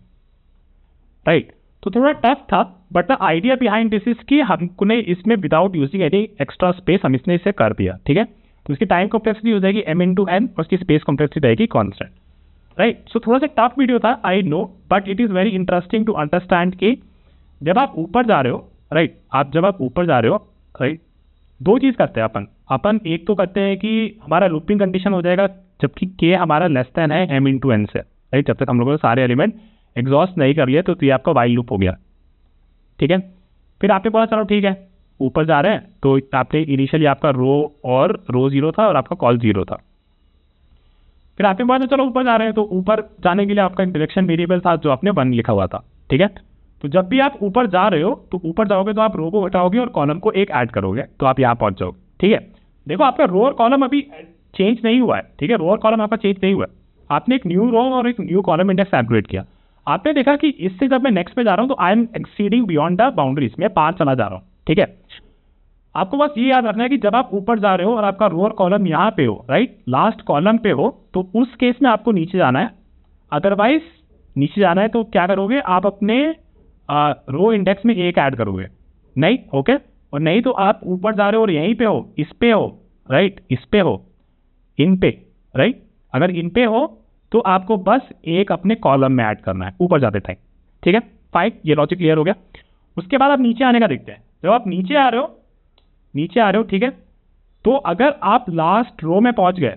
Speaker 1: राइट। तो थोड़ा टफ था but the idea behind this is कि हमने इसमें without using any extra space हम इसने इसे कर दिया। ठीक है, तो इसकी टाइम कॉम्प्लेक्सिटी हो जाएगी m इंटू n और उसकी स्पेस कॉम्प्लेक्सिटी रहेगी कॉन्स्टेंट, राइट। सो थोड़ा सा टफ वीडियो था, I know, but it is very interesting to understand कि जब आप ऊपर जा रहे हो, राइट, जब आप ऊपर जा रहे हो, राइट, दो चीज़ करते हैं अपन एक तो करते हैं कि हमारा लूपिंग कंडीशन हो जाएगा जबकि k हमारा लेस देन है m इंटू n से, राइट। जब तक हम लोगों ने सारे एलिमेंट एग्जॉस्ट नहीं कर लिए तो ये आपका वाइल लूप हो गया। ठीक है, फिर आपने बोला चलो ठीक है ऊपर जा रहे हैं, तो आपने इनिशियली आपका रो 0 था और आपका कॉल 0 था। फिर आपने बोला चलो ऊपर जा रहे हैं, तो ऊपर जाने के लिए आपका डायरेक्शन वेरिएबल था जो आपने 1 लिखा हुआ था। ठीक है, तो जब भी आप ऊपर जा रहे हो तो ऊपर जाओगे तो आप रो को हटाओगे और कॉलम को एक ऐड करोगे तो आप यहाँ पहुंच जाओगे। ठीक है, देखो आपका रो और कॉलम अभी चेंज नहीं हुआ है। ठीक है, रो और कॉलम आपका चेंज नहीं हुआ है, आपने एक न्यू रो और एक न्यू कॉलम इंडेक्स कैलकुलेट किया। आपने देखा कि इससे जब मैं नेक्स्ट पे जा रहा हूँ तो I am exceeding beyond the boundaries, मैं 5 चला जा रहा हूँ। ठीक है, आपको बस ये याद रखना है कि जब आप ऊपर जा रहे हो और आपका रो और कॉलम यहाँ पे हो, राइट, लास्ट कॉलम पे हो, तो उस केस में आपको नीचे जाना है। अदरवाइज नीचे जाना है तो क्या करोगे, आप अपने रो इंडेक्स में एक ऐड करोगे, नहीं, ओके। और नहीं तो आप ऊपर जा रहे हो और यहीं पे हो, इस पे हो, राइट, इस पे हो, इन पे, राइट, अगर इन पे हो तो आपको बस एक अपने कॉलम में ऐड करना है ऊपर जाते टाइम। ठीक है, फाइन, ये लॉजिक क्लियर हो गया। उसके बाद आप नीचे आने का देखते हैं। जब आप नीचे आ रहे हो, ठीक है, तो अगर आप लास्ट रो में पहुंच गए,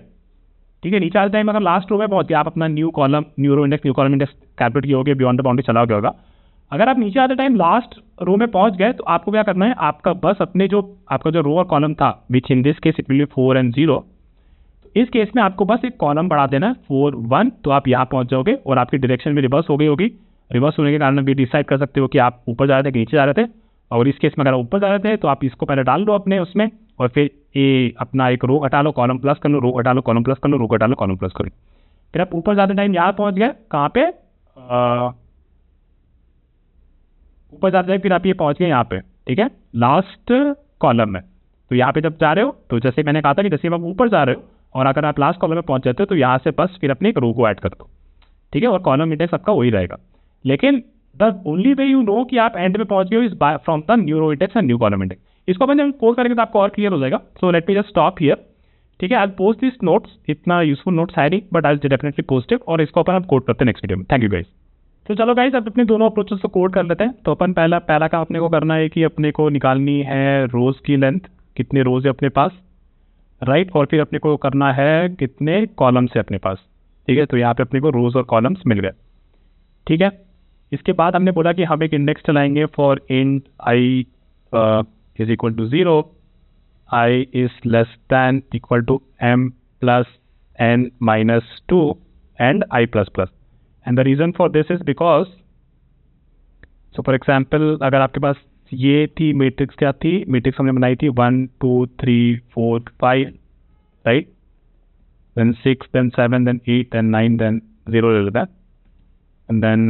Speaker 1: ठीक है, नीचे आते टाइम अगर लास्ट रो में पहुंच गए, आप अपना new column, new row index, new column index calculate किए होगे, बियॉन्ड द बाउंड्री चला गया होगा। अगर आप नीचे आते टाइम लास्ट रो में पहुंच गए तो आपको क्या करना है, आपका बस अपने जो आपका जो रो और कॉलम था, which in this case it will be 4 and 0, इस केस में आपको बस एक कॉलम बढ़ा देना है 4 1, तो आप यहाँ पहुंच जाओगे और आपकी डायरेक्शन में रिवर्स हो गई होगी। रिवर्स होने के कारण भी डिसाइड कर सकते हो कि आप ऊपर जा रहे थे कि नीचे जा रहे थे, और इस केस में अगर ऊपर जा रहे थे तो आप इसको पहले डाल लो अपने उसमें और फिर ये अपना एक रो हटा लो, कॉलम प्लस कर लो, रो हटा लो, कॉलम प्लस कर लो, रो हटा लो, कॉलम प्लस करो। फिर आप ऊपर जाते टाइम यहाँ पहुंच गए, कहाँ पे, ऊपर जाते जाए फिर आप ये पहुंच गए यहाँ पे, ठीक है, लास्ट कॉलम में। तो यहाँ पे जब जा रहे हो तो जैसे मैंने कहा था कि जैसे आप ऊपर जा रहे हो और अगर आप लास्ट कॉलम में पहुंच जाते हो तो यहाँ से बस फिर अपने एक रो को ऐड कर दो, ठीक है, और कॉलम इंडेक्स आपका वही रहेगा। लेकिन the only way you know कि आप एंड में पहुंच गए is from the new row index and new column index. इसको अपन जब पोस्ट करेंगे तो आपको और क्लियर हो जाएगा। सो let me just stop here, ठीक है, आई पोस्ट दिस नोट्स, इतना यूजफुल नोट्स है नहीं but I definitely post it, और इसको अपन अब कोड करते हैं नेक्स्ट वीडियो में। Thank you guys. तो चलो गाइस अब अपने दोनों अप्रोचेस को कोड कर लेते हैं। तो अपन पहला काम अपने को करना है कि अपने को निकालनी है रोज की लेंथ, कितने रोज है अपने पास, राइट, और फिर अपने को करना है कितने कॉलम्स है अपने पास, ठीक है। तो यहाँ पे अपने को रोज और कॉलम्स मिल गए, ठीक है। इसके बाद हमने बोला कि हम एक इंडेक्स चलाएंगे for int I is equal to 0, i is less than equal to m plus n minus 2 and i plus plus. And the reason for this is because, so for example अगर आपके पास ये थी matrix, क्या थी matrix हमने बनाई थी 1 2 3 4 5, right, then 6 then 7 then 8 then 9 then 0 ले लेता है, and then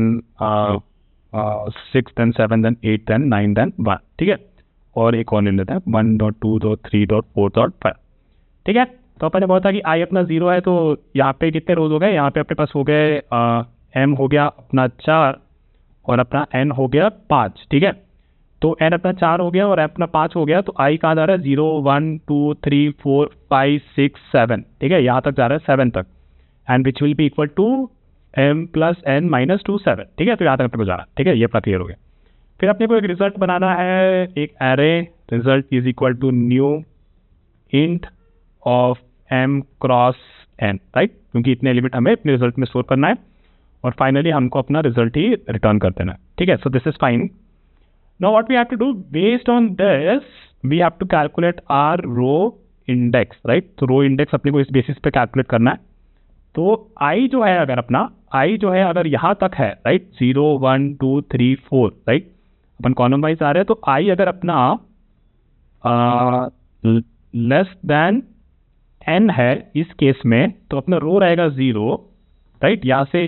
Speaker 1: 6 then 7 then 8 then 9 then 1, ठीक है, और एक और ले लेते हैं 1.2.3.4.5, ठीक है। तो अपन ने बोला था कि आई अपना 0 है, तो यहाँ पे कितने रोज हो गए, यहाँ पे अपने पास हो गए m हो गया अपना 4 और अपना n हो गया 5, ठीक है। तो n अपना 4 हो गया और अपना 5 हो गया, तो i कहाँ जा रहा है 0 1 2 3 4 5 6 7, ठीक है, यहाँ तक जा रहा है 7 तक, and which will be equal to m plus n minus 2 7, ठीक है। तो यहाँ तक अपने को जाना, ठीक है, ये अपना क्लियर हो गया। फिर अपने को एक रिजल्ट बनाना है, एक array result is equal to new int of m cross n, right, क्योंकि इतने एलिमेंट हमें अपने रिजल्ट में स्टोर करना है और फाइनली हमको अपना रिजल्ट ही रिटर्न कर देना है, ठीक है। So this is fine. Now what we have to do based on this, we have to calculate our row index, right? तो row index अपने को इस बेसिस पे कैलकुलेट करना है। तो i जो है अगर अपना i जो है अगर यहाँ तक है, राइट, 0 1 2 3 4, राइट, अपन कॉलम वाइज आ रहे हैं, तो i अगर अपना लेस देन n है इस केस में, तो अपना रो रहेगा 0, राइट, यहाँ से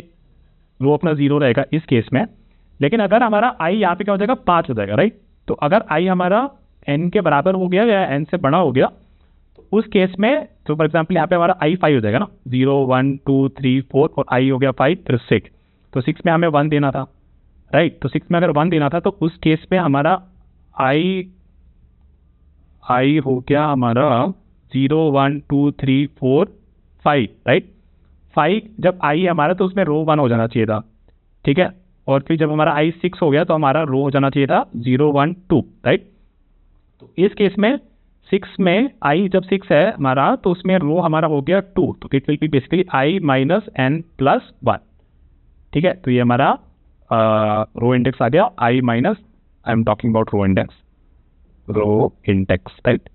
Speaker 1: रो अपना 0 रहेगा इस केस में। लेकिन अगर हमारा i यहाँ पे क्या हो जाएगा 5 हो जाएगा, राइट। तो अगर i हमारा n के बराबर हो गया या n से बड़ा हो गया तो उस केस में, तो फॉर एग्जाम्पल यहाँ पे हमारा i 5 हो जाएगा ना, 0 1 2 3 4 और i हो गया 5 फिर 6, तो 6 में हमें 1 देना था, राइट। तो 6 में अगर 1 देना था तो उस केस में हमारा i हो गया हमारा 0 1 2 3 4 5, राइट। 5 जब i हमारा तो उसमें रो 1 हो जाना चाहिए था, ठीक है। और फिर जब हमारा i 6 हो गया तो हमारा रो हो जाना चाहिए था 0 1 2, राइट। तो इस केस में 6 में i जब 6 है हमारा तो उसमें रो हमारा हो गया 2, तो it will B basically i minus n plus 1, ठीक है। तो ये हमारा रो इंडेक्स आ गया i minus, I am talking about row index, right,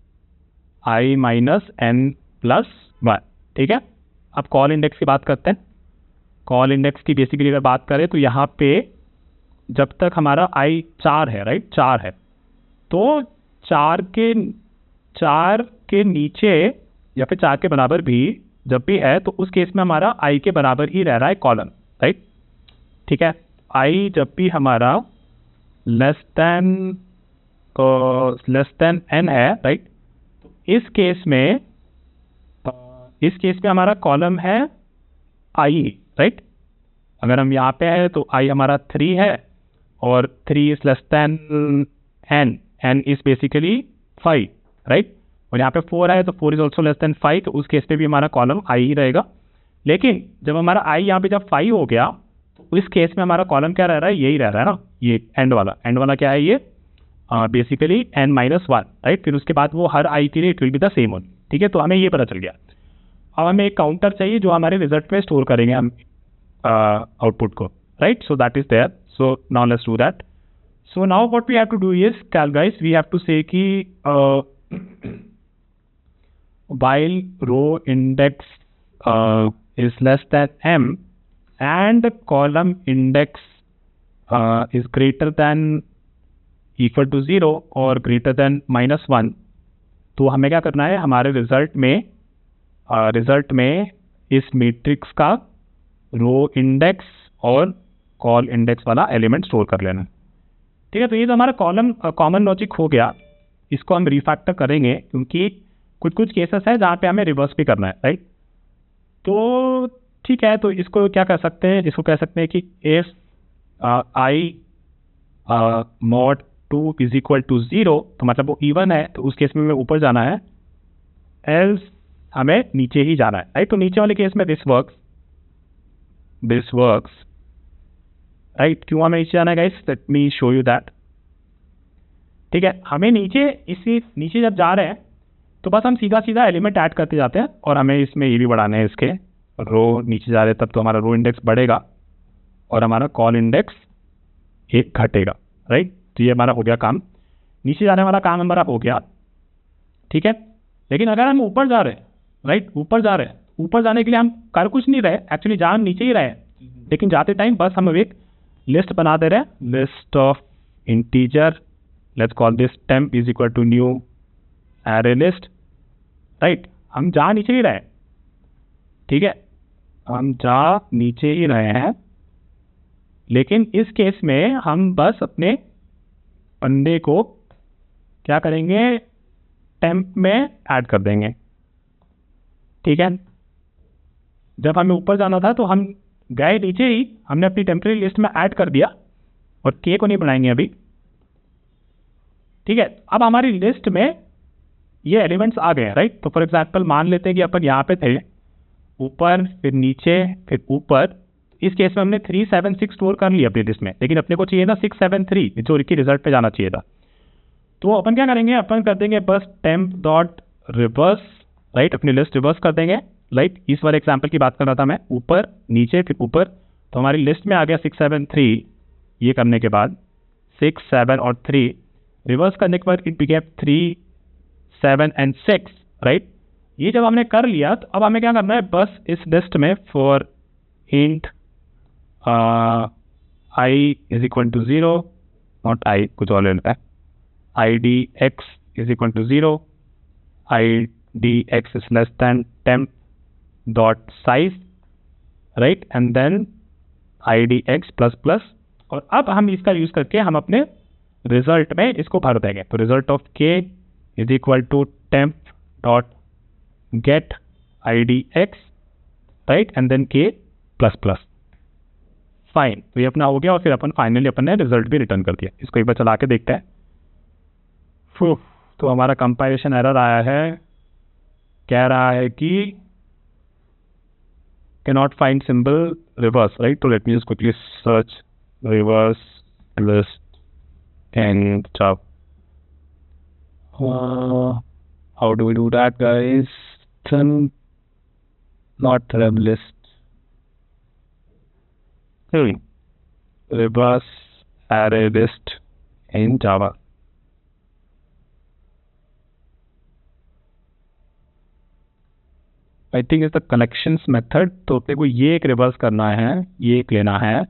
Speaker 1: i minus n plus 1, ठीक है। अब कॉल इंडेक्स की बात करते हैं। कॉल इंडेक्स की बेसिकली अगर बात करें तो यहाँ पे जब तक हमारा i 4 है, राइट, 4 है, तो 4 के नीचे या फिर 4 के बराबर भी जब भी है तो उस केस में हमारा i के बराबर ही रह रहा है कॉलम, राइट, ठीक है। i जब भी हमारा लेस देन n है, राइट, तो इस केस में हमारा कॉलम है i, राइट। अगर हम यहाँ पे है तो i हमारा 3 है और 3 is less then n is basically 5, right, और यहाँ पे 4 है तो 4 इज ऑल्सो लेस देन 5, तो उस केस पे भी हमारा कॉलम i ही रहेगा। लेकिन जब हमारा i यहाँ पे जब 5 हो गया तो इस केस में हमारा कॉलम क्या रह रहा है, यही रह रहा है ना, ये एंड वाला क्या है, ये बेसिकली n माइनस 1, राइट। फिर उसके बाद वो हर i के लिए it will be the same one, ठीक है। तो हमें ये पता चल गया। अब हमें एक काउंटर चाहिए जो हमारे रिजल्ट में स्टोर करेंगे हम आउटपुट को, right. So that is there, so now let's do that. So now what we have to do is guys we have to say कि while row index is less than m and column index is greater than equal to 0 और greater than -1, तो हमें क्या करना है, हमारे result में इस मैट्रिक्स का रो इंडेक्स और कॉल इंडेक्स वाला एलिमेंट स्टोर कर लेना, ठीक है, तो ये तो हमारा कॉमन लॉजिक हो गया। इसको हम रिफैक्टर करेंगे क्योंकि कुछ कुछ केसेस है जहाँ पे हमें रिवर्स भी करना है, राइट। तो ठीक है, तो इसको क्या कर सकते हैं, इसको कह सकते हैं कि if i mod 2 is equal to 0, तो मतलब वो इवन है, तो उस केस में हमें ऊपर जाना है, एल्स हमें नीचे ही जाना है, राइट। तो नीचे वाले केस में दिस वर्क्स, राइट। क्यों हमें नीचे जाना है guys, let me show you that. ठीक है, हमें नीचे जब जा रहे हैं तो बस हम सीधा सीधा एलिमेंट ऐड करते जाते हैं, और हमें इसमें ये भी बढ़ाने हैं, इसके रो नीचे जा रहे हैं तब तो हमारा रो इंडेक्स बढ़ेगा और हमारा कॉल इंडेक्स एक घटेगा, राइट। तो ये हमारा हो गया काम, नीचे जाने वाला काम हमारा हो गया, ठीक है। लेकिन अगर हम ऊपर जा रहे हैं, राइट, ऊपर जाने के लिए हम कर कुछ नहीं रहे, एक्चुअली जा हम नीचे ही रहे, लेकिन जाते टाइम बस हम एक लिस्ट बना दे रहे हैं, list of integer, let's call this temp is equal to new array list, right. हम जा नीचे ही रहे, ठीक है, हम जा नीचे ही रहे हैं, लेकिन इस केस में हम बस अपने पंडे को क्या करेंगे, temp में ऐड कर देंगे, ठीक है। जब हमें ऊपर जाना था तो हम गए नीचे ही, हमने अपनी टेम्परेरी लिस्ट में ऐड कर दिया और के को नहीं बढ़ाएंगे अभी, ठीक है। अब हमारी लिस्ट में ये एलिमेंट्स आ गए, राइट। तो फॉर एग्जांपल मान लेते हैं कि अपन यहाँ पे थे, ऊपर फिर नीचे फिर ऊपर, इस केस में हमने 3 7 6 स्टोर कर लिया अपनी लिस्ट में, लेकिन अपने को चाहिए था 6 7 3 जो की रिजल्ट पे जाना चाहिए था। तो अपन क्या करेंगे, अपन कर देंगे बस temp डॉट रिवर्स, राइट, अपनी लिस्ट रिवर्स कर देंगे, राइट। इस वाले एग्जाम्पल की बात कर रहा था मैं, ऊपर नीचे फिर ऊपर, तो हमारी लिस्ट में आ गया 6 7 3। ये करने के बाद 6 7 और 3 रिवर्स करने के बाद इट बिकेम 3 7 एंड 6, राइट। ये जब हमने कर लिया तो अब हमें क्या करना है, बस इस लिस्ट में for int I is equal to 0, not I, कुछ और लेता है, id x is equal to 0, id x is less than temp dot size, right, and then id x plus plus, और अब हम इसका यूज करके हम अपने रिजल्ट में इसको भर देंगे। तो result of k is equal to temp dot get id x, राइट, and then k plus plus, fine. तो ये अपना हो गया और फिर अपन फाइनली अपन ने रिजल्ट भी रिटर्न कर दिया। इसको एक बार चला के देखते हैं। तो हमारा कंपाइलेशन एरर आया है, कह रहा है कि cannot find symbol reverse, right. तो let me just quickly search reverse list and job, how do we do that guys, not rev list, reverse array list in Java। I think is the collections method. तो अपने को ये एक reverse करना है, ये एक लेना है,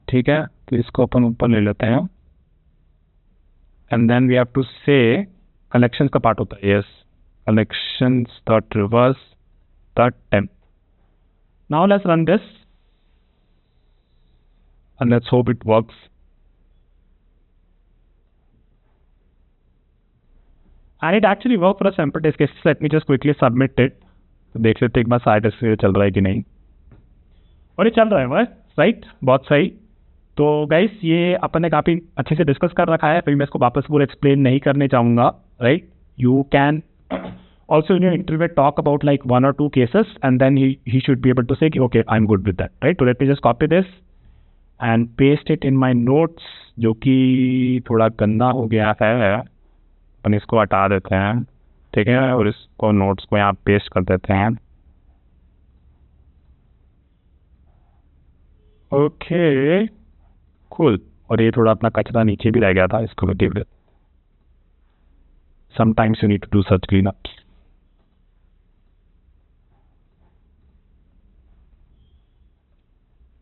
Speaker 1: ठीक है। तो इसको अपन ऊपर ले लेते हैं, and then we have to say collections का पार्ट होता है, yes, collections dot reverse dot temp। Now let's run this and let's hope it works. And it actually worked for a sample test case. Let me just quickly submit it. तो देख लेते एक बार side से चल रहा है कि नहीं, और ये चल रहा है बस, राइट, बहुत सही। तो गाइस ये अपन ने काफ़ी अच्छे से डिस्कस कर रखा है, फिर मैं इसको वापस पूरा एक्सप्लेन नहीं करने चाहूँगा, right. You can also in your interview talk about like 1 or 2 cases and then he should be able to say okay I am good with that, right. तो let me just copy this and paste it in my notes, जो कि थोड़ा गंदा हो गया है, अपन इसको हटा देते हैं, ठीक है, और इसको नोट्स को यहाँ पेस्ट कर देते हैं, ओके कूल। और ये थोड़ा अपना कचरा नीचे भी रह गया था, इसको भी देख लेते, sometimes you need to do such clean up.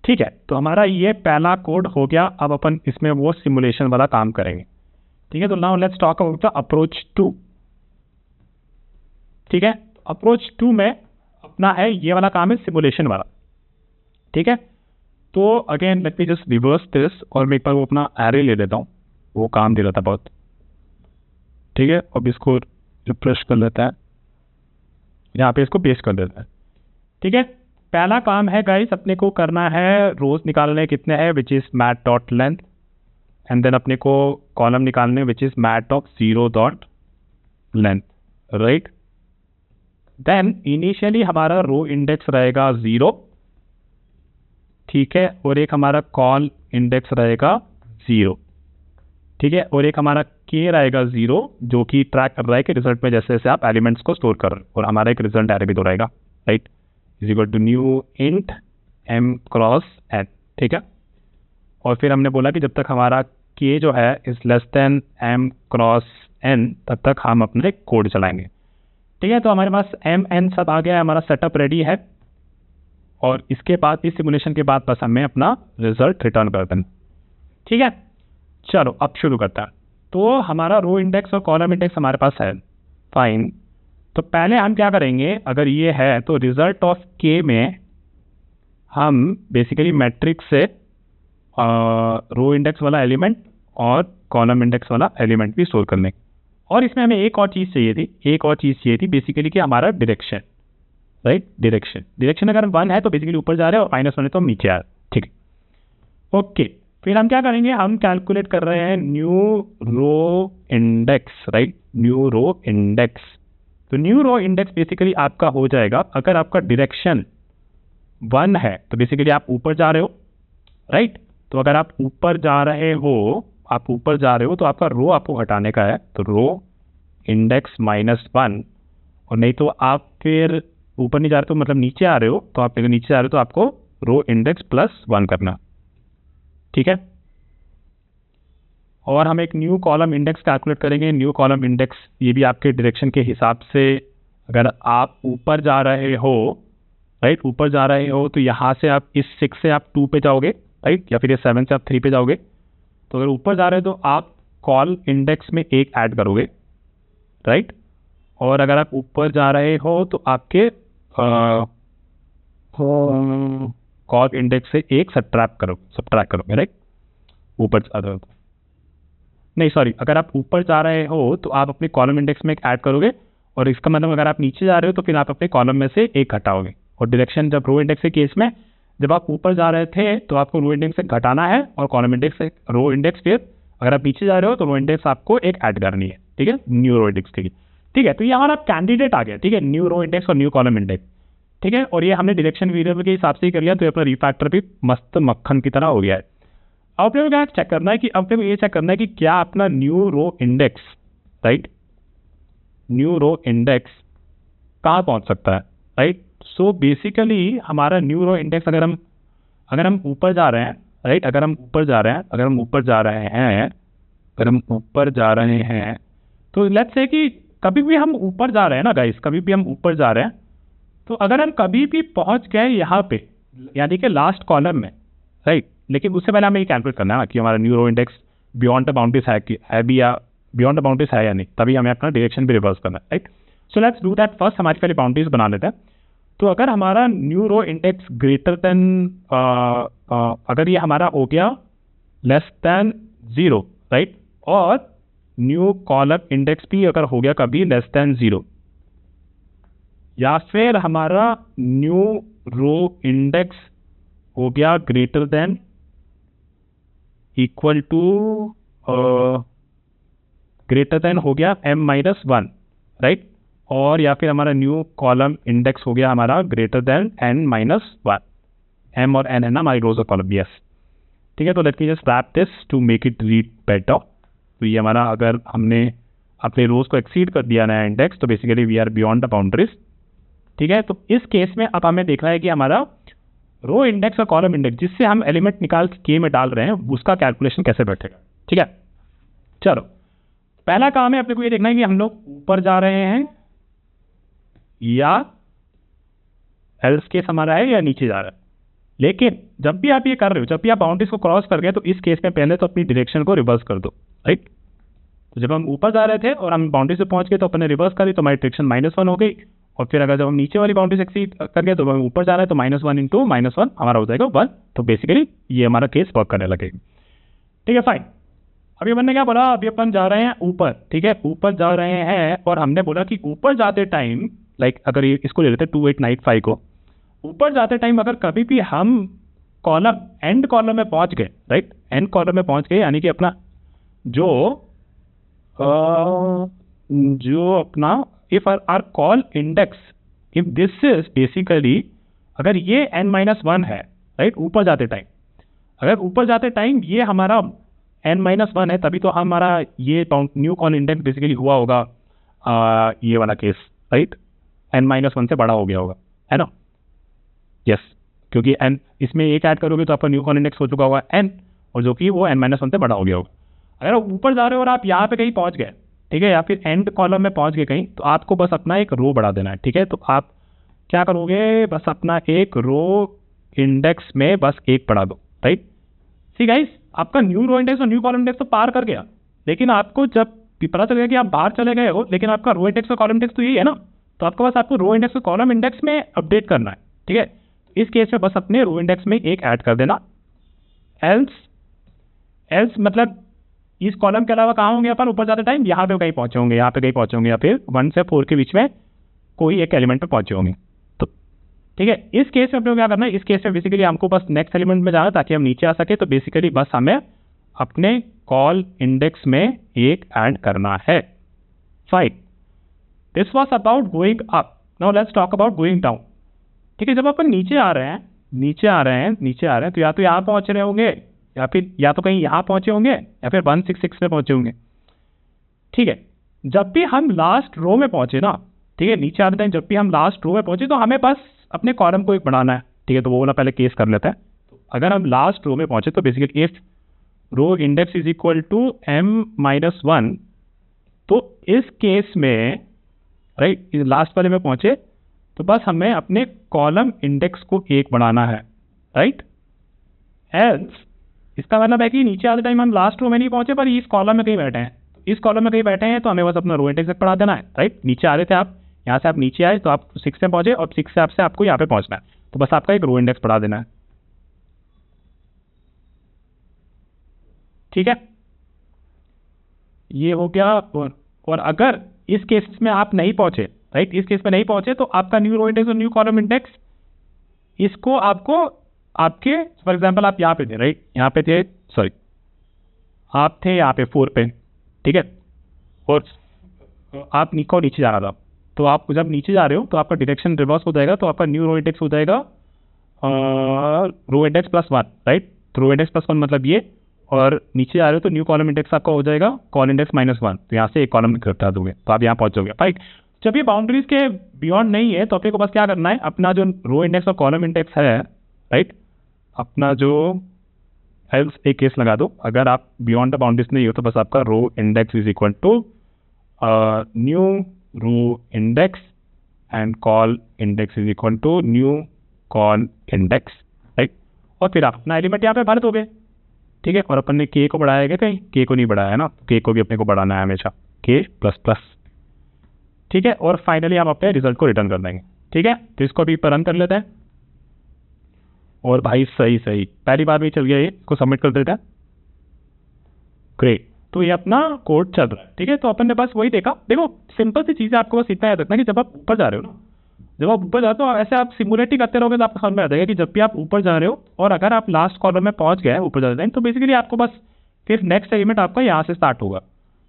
Speaker 1: ठीक है, तो हमारा ये पहला कोड हो गया। अब अपन इसमें वो सिमुलेशन वाला काम करेंगे, ठीक है। तो now let's talk about the approach 2, ठीक है। अप्रोच 2 में अपना है ये वाला काम है सिमुलेशन वाला, ठीक है। तो again let me just reverse this और मैं एक बार वो अपना एरे ले लेता हूँ, वो काम दे रहा था बहुत। ठीक है, अब इसको रिफ्रेश कर लेता है, यहाँ पे इसको पेस्ट कर देता है। ठीक है, पहला काम है गाइस, अपने को करना है रोज निकालने कितने हैं, which is mat dot length, and then अपने को कॉलम निकालने which is mat of zero dot length, right. Then initially हमारा रो इंडेक्स रहेगा 0, ठीक है, और एक हमारा कॉल इंडेक्स रहेगा 0, ठीक है, और एक हमारा के रहेगा 0, जो कि ट्रैक कर रहा है कि रिजल्ट में जैसे जैसे आप एलिमेंट्स को स्टोर कर रहे हो, और हमारा एक रिजल्ट एरे भी तो रहेगा, right, is equal to new int m cross n, ठीक है। और फिर हमने बोला कि जब तक हमारा k जो है is less than m cross n, तब तक हम अपने कोड चलाएंगे। ठीक है, तो हमारे पास m n सब आ गया है, हमारा सेटअप रेडी है, और इसके बाद इस सिमुलेशन के बाद बस हमें अपना रिजल्ट रिटर्न कर देना। ठीक है, चलो अब शुरू करता है। तो हमारा रो इंडेक्स और कॉलम इंडेक्स हमारे पास है, फाइन। तो पहले हम क्या करेंगे, अगर ये है तो रिजल्ट ऑफ के में हम बेसिकली मैट्रिक्स से रो इंडेक्स वाला एलिमेंट और कॉलम इंडेक्स वाला एलिमेंट भी स्टोर कर लेंगे। और इसमें हमें एक और चीज़ चाहिए थी, बेसिकली कि हमारा डायरेक्शन, राइट, डायरेक्शन अगर 1 है तो बेसिकली ऊपर जा रहे हैं, और -1 है तो हम नीचे आ रहे हैं। ठीक है, ओके। फिर हम क्या करेंगे, हम कैलकुलेट कर रहे हैं new row index, right, new row index. तो न्यू रो इंडेक्स बेसिकली आपका हो जाएगा, अगर आपका डायरेक्शन 1 है तो बेसिकली आप ऊपर जा रहे हो, राइट। तो अगर आप ऊपर जा रहे हो तो आपका रो आपको हटाने का है, तो रो इंडेक्स -1, और नहीं तो आप फिर ऊपर नहीं जा रहे तो मतलब नीचे आ रहे हो, तो आप नीचे जा रहे हो तो आपको रो इंडेक्स +1 करना, ठीक है। और हम एक न्यू कॉलम इंडेक्स कैलकुलेट करेंगे। न्यू कॉलम इंडेक्स ये भी आपके डायरेक्शन के हिसाब से, अगर आप ऊपर जा रहे हो, राइट, ऊपर जा रहे हो तो यहाँ से आप इस 6 से आप 2 पे जाओगे, राइट, या फिर ये 7 से आप 3 पे जाओगे। तो अगर ऊपर जा रहे हो तो आप कॉल इंडेक्स में 1 ऐड करोगे, राइट, और अगर आप ऊपर जा रहे हो तो आपके कॉल इंडेक्स से 1 सब्ट्रैक्ट करोगे, राइट, ऊपर जा रहे हो नहीं, सॉरी, अगर आप ऊपर जा रहे हो तो आप अपने कॉलम इंडेक्स में 1 ऐड करोगे, और इसका मतलब अगर आप नीचे जा रहे हो तो फिर आप अपने कॉलम में से 1 घटाओगे। और डायरेक्शन जब रो इंडेक्स के केस में, जब आप ऊपर जा रहे थे तो आपको रो इंडेक्स से घटाना है, और कॉलम इंडेक्स से रो इंडेक्स, फिर अगर आप नीचे जा रहे हो तो रो इंडेक्स आपको 1 ऐड करनी है, ठीक है, न्यू रो इंडेक्स के लिए। ठीक है, तो ये हमारा कैंडिडेट आ गया, ठीक है, न्यू रो इंडेक्स और न्यू कॉलम इंडेक्स, ठीक है। और ये हमने डायरेक्शन वेरिएबल के हिसाब से ही कर लिया, तो अपना रिफैक्टर भी मस्त मक्खन की तरह हो गया है। अब अपने को क्या चेक करना है कि अपने को ये चेक करना है कि क्या अपना new row index, right, new row index कहाँ पहुँच सकता है, राइट। सो बेसिकली हमारा न्यू रो इंडेक्स अगर हम ऊपर जा रहे हैं, राइट, अगर हम ऊपर जा रहे हैं तो लेट्स से कि कभी भी हम ऊपर जा रहे हैं ना गाइस, कभी भी हम ऊपर जा रहे हैं, तो अगर हम कभी भी पहुंच गए यहाँ पे, यानी कि लास्ट कॉलम में, राइट, लेकिन उससे पहले हमें ये कैलकुलेट करना है कि हमारा new row index beyond the boundaries है भी या बियॉन्ड द बाउंड्रीज है या नहीं, तभी हमें अपना डायरेक्शन भी रिवर्स करना है, right. So let's do that first. हमारी पहले बाउंड्रीज बना लेते हैं। तो अगर हमारा new row index greater than, अगर ये हमारा हो गया लेस देन 0, राइट, और न्यू कॉलम इंडेक्स भी अगर हो गया कभी लेस देन 0, या फिर हमारा न्यू रो इंडेक्स हो गया greater than equal to greater than हो गया m-1, राइट, और या फिर हमारा न्यू कॉलम इंडेक्स हो गया हमारा ग्रेटर देन n-1, m और n है ना हमारी रोज और कॉलम, यस, ठीक है। तो let me just wrap this to make it read better. तो ये हमारा, अगर हमने अपने रोज को एक्सीड कर दिया नया इंडेक्स, तो basically we are beyond the boundaries, ठीक है। तो इस केस में अब हमें देखना है कि हमारा रो इंडेक्स और कॉलम इंडेक्स जिससे हम एलिमेंट निकाल के के में डाल रहे हैं, उसका कैलकुलेशन कैसे बैठेगा, ठीक है। चलो, पहला काम है अपने को ये देखना है कि हम लोग ऊपर जा रहे हैं या एल्स केस हमारा है या नीचे जा रहा है। लेकिन जब भी आप ये कर रहे हो, जब भी आप बाउंड्रीज को क्रॉस कर गए, तो इस केस में पहले तो अपनी डायरेक्शन को रिवर्स कर दो, राइट। तो जब हम ऊपर जा रहे थे और हम बाउंड्री से पहुंच गए तो अपने रिवर्स करी, तो हमारी डायरेक्शन -1 हो गई, और फिर अगर जब हम नीचे वाली बाउंड्री एक्सीड कर गए तो हमें ऊपर जाना है, तो -1 इंटू -1 हमारा हो जाएगा 1। तो बेसिकली ये हमारा केस वर्क करने लगेगा। ठीक है, फाइन। अभी अपन ने क्या बोला, अभी अपन जा रहे हैं ऊपर। ठीक है, ऊपर जा रहे हैं और हमने बोला कि ऊपर जाते टाइम अगर इसको ले लेते 2895 को, ऊपर जाते टाइम अगर कभी भी हम कॉलम एंड कॉलम में पहुंच गए, राइट, एंड कॉलम में पहुंच गए, यानी कि अपना जो अपना if r col index, if this is basically, अगर ये n-1 है, राइट, ऊपर जाते टाइम, अगर ऊपर जाते टाइम ये हमारा n-1 है, तभी तो हमारा ये न्यू कॉल इंडेक्स बेसिकली हुआ होगा, ये वाला केस, राइट, n-1 से बड़ा हो गया होगा, है ना। यस, क्योंकि n इसमें एक ऐड करोगे तो आपका न्यू कॉल इंडेक्स हो चुका होगा n, और जो कि वो n-1 से बड़ा हो गया होगा। अगर आप ऊपर जा रहे हो और आप यहाँ पे कहीं पहुंच गए, ठीक है, या फिर एंड कॉलम में पहुंच गए कहीं, तो आपको बस अपना एक रो बढ़ा देना है। ठीक है, तो आप क्या करोगे, बस अपना एक रो इंडेक्स में बस एक बढ़ा दो, राइट। सी गाइस, आपका न्यू रो इंडेक्स और न्यू कॉलम इंडेक्स तो पार कर गया, लेकिन आपको जब पता चल गया कि आप बाहर चले गए हो, लेकिन आपका रो इंडेक्स और कॉलम इंडेक्स तो यही है ना, तो आपको बस आपको रो इंडेक्स और कॉलम इंडेक्स में अपडेट करना है। ठीक है, इस केस में बस अपने रो इंडेक्स में एक ऐड कर देना। एल्स मतलब इस कॉलम के अलावा कहाँ होंगे अपन ऊपर जाते टाइम, यहाँ पे कहीं पहुंचे होंगे, यहाँ पे कहीं पहुंचे होंगे, या फिर 1 से 4 के बीच में कोई एक एलिमेंट पे पहुंचे होंगे। तो ठीक है, इस केस में अपने को क्या करना है, इस केस में बेसिकली हमको बस नेक्स्ट एलिमेंट में जाना ताकि हम नीचे आ सके। तो बेसिकली बस हमें अपने कॉल इंडेक्स में एक ऐड करना है। Fine, this was about going up. Now let's talk about going down. ठीक है, जब अपन नीचे आ रहे हैं, तो या तो यहाँ पहुंच रहे होंगे, या फिर या तो कहीं यहाँ पहुंचे होंगे, या फिर 166 में पहुंचे होंगे। ठीक है, जब भी हम लास्ट रो में पहुंचे ना, ठीक है, नीचे आते टाइम जब भी हम लास्ट रो में पहुंचे तो हमें बस अपने कॉलम को एक बढ़ाना है। ठीक है, तो वो वाला पहले केस कर लेते हैं। तो अगर हम लास्ट रो में पहुंचे तो basically if row index is equal to m-1, तो इस केस में, राइट, लास्ट वाले में पहुंचे तो बस हमें अपने कॉलम इंडेक्स को एक बढ़ाना है, राइट। एल्स इसका मतलब है कि नीचे आते टाइम हम लास्ट रो में नहीं पहुंचे पर इस कॉलम में कहीं बैठे हैं, इस कॉलम में कहीं बैठे हैं, तो हमें बस अपना रो इंडेक्स बढ़ा देना है, राइट। नीचे आ रहे थे आप, यहाँ से आप नीचे आए तो आप 6 में पहुंचे, और 6 से आपको यहाँ पे पहुंचना है, तो बस आपका एक रो इंडेक्स बढ़ा देना है। ठीक है, ये हो गया। और अगर इस केस में आप नहीं पहुंचे, राइट, इस केस में नहीं पहुंचे, तो आपका न्यू रो इंडेक्स और न्यू कॉलम इंडेक्स, इसको आपको आपके, फॉर एग्जांपल आप यहाँ पे थे, राइट, यहाँ पे थे, सॉरी, आप थे यहाँ पे 4 पे, ठीक है, और आप नीचे जा रहा था, तो आप जब नीचे जा रहे हो तो आपका डायरेक्शन रिवर्स हो जाएगा, तो आपका न्यू रो इंडेक्स हो जाएगा रो इंडेक्स +1, राइट। तो रो इंडेक्स +1 मतलब ये, और नीचे जा रहे हो तो न्यू कॉलम इंडेक्स आपका हो जाएगा कॉल इंडेक्स -1, तो यहाँ से एक कॉलम घटा दोगे तो आप यहाँ पहुँचोगे, राइट। जब ये बाउंड्रीज के बियॉन्ड नहीं है तो अपने को बस क्या करना है, अपना जो रो इंडेक्स और कॉलम इंडेक्स है, राइट, अपना जो एल्स एक केस लगा दो, अगर आप बियॉन्ड द बाउंड्रीज नहीं हो तो बस आपका row index is equal to new row index and col index is equal to new col index, right. और फिर आप अपना एलिमेंट यहाँ पे भर दोगे। ठीक है, और अपन ने के को बढ़ाया गया, कहीं के को नहीं बढ़ाया है ना, के को भी अपने को बढ़ाना है हमेशा, k++। ठीक है, और फाइनली हम अपने रिजल्ट को रिटर्न कर देंगे। ठीक है, तो इसको अभी रन कर लेते हैं, और भाई सही पहली बार भी चल गया, ये को सबमिट कर देते हैं। ग्रेट, तो ये अपना कोड चल रहा है। ठीक है, तो अपन ने बस वही देखा। देखो, सिंपल सी चीज़ है, आपको बस इतना याद रखना कि जब आप ऊपर जा रहे हो ना, जब आप ऊपर जाते हो ऐसे आप सिमुलेट ही करते रहोगे तो आपको समझ में आ जाएगा कि जब भी आप ऊपर जा रहे हो और अगर आप लास्ट कॉलम में पहुंच गए ऊपर जाते टाइम, तो बेसिकली आपको बस फिर नेक्स्ट एलिमेंट आपका यहाँ से स्टार्ट होगा।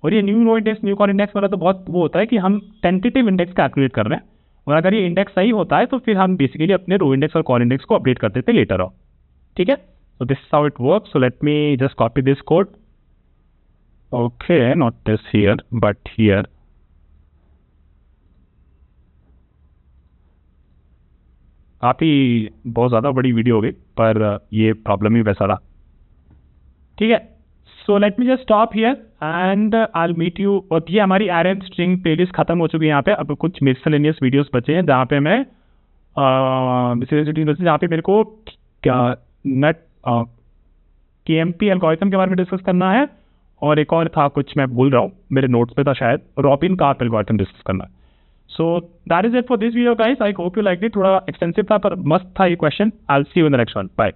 Speaker 1: और ये new row index new col index वाला तो बहुत वो होता है कि हम टेंटेटिव इंडेक्स कैलकुलेट कर रहे हैं, और अगर ये इंडेक्स सही होता है तो फिर हम बेसिकली अपने रो इंडेक्स और कॉल इंडेक्स को अपडेट कर देते लेटर ऑन। ठीक है, so this is how it works. So let me just copy this code. Okay, not this here, but here. काफ़ी बहुत ज़्यादा बड़ी वीडियो हो गई, पर ये प्रॉब्लम ही वैसा रहा। ठीक है, so let me just stop here and I will meet you. और ये हमारी एरर स्ट्रिंग प्लेलिस्ट खत्म हो चुकी है। यहाँ पे अब कुछ मिसलेनियस वीडियोस बचे हैं जहाँ पे मैं जहाँ पे मेरे को क्या नेट KMP एल्गोरिथम के बारे में डिस्कस करना है, और एक और था कुछ मैं भूल रहा हूँ, मेरे नोट्स पे था शायद, रॉबिन कार्प एल्गोरिथम डिस्कस करना है। So that is it for this video guys. I hope you like it. थोड़ा एक्सटेंसिव था पर मस्त था ये question. I will see you in the next one. Bye.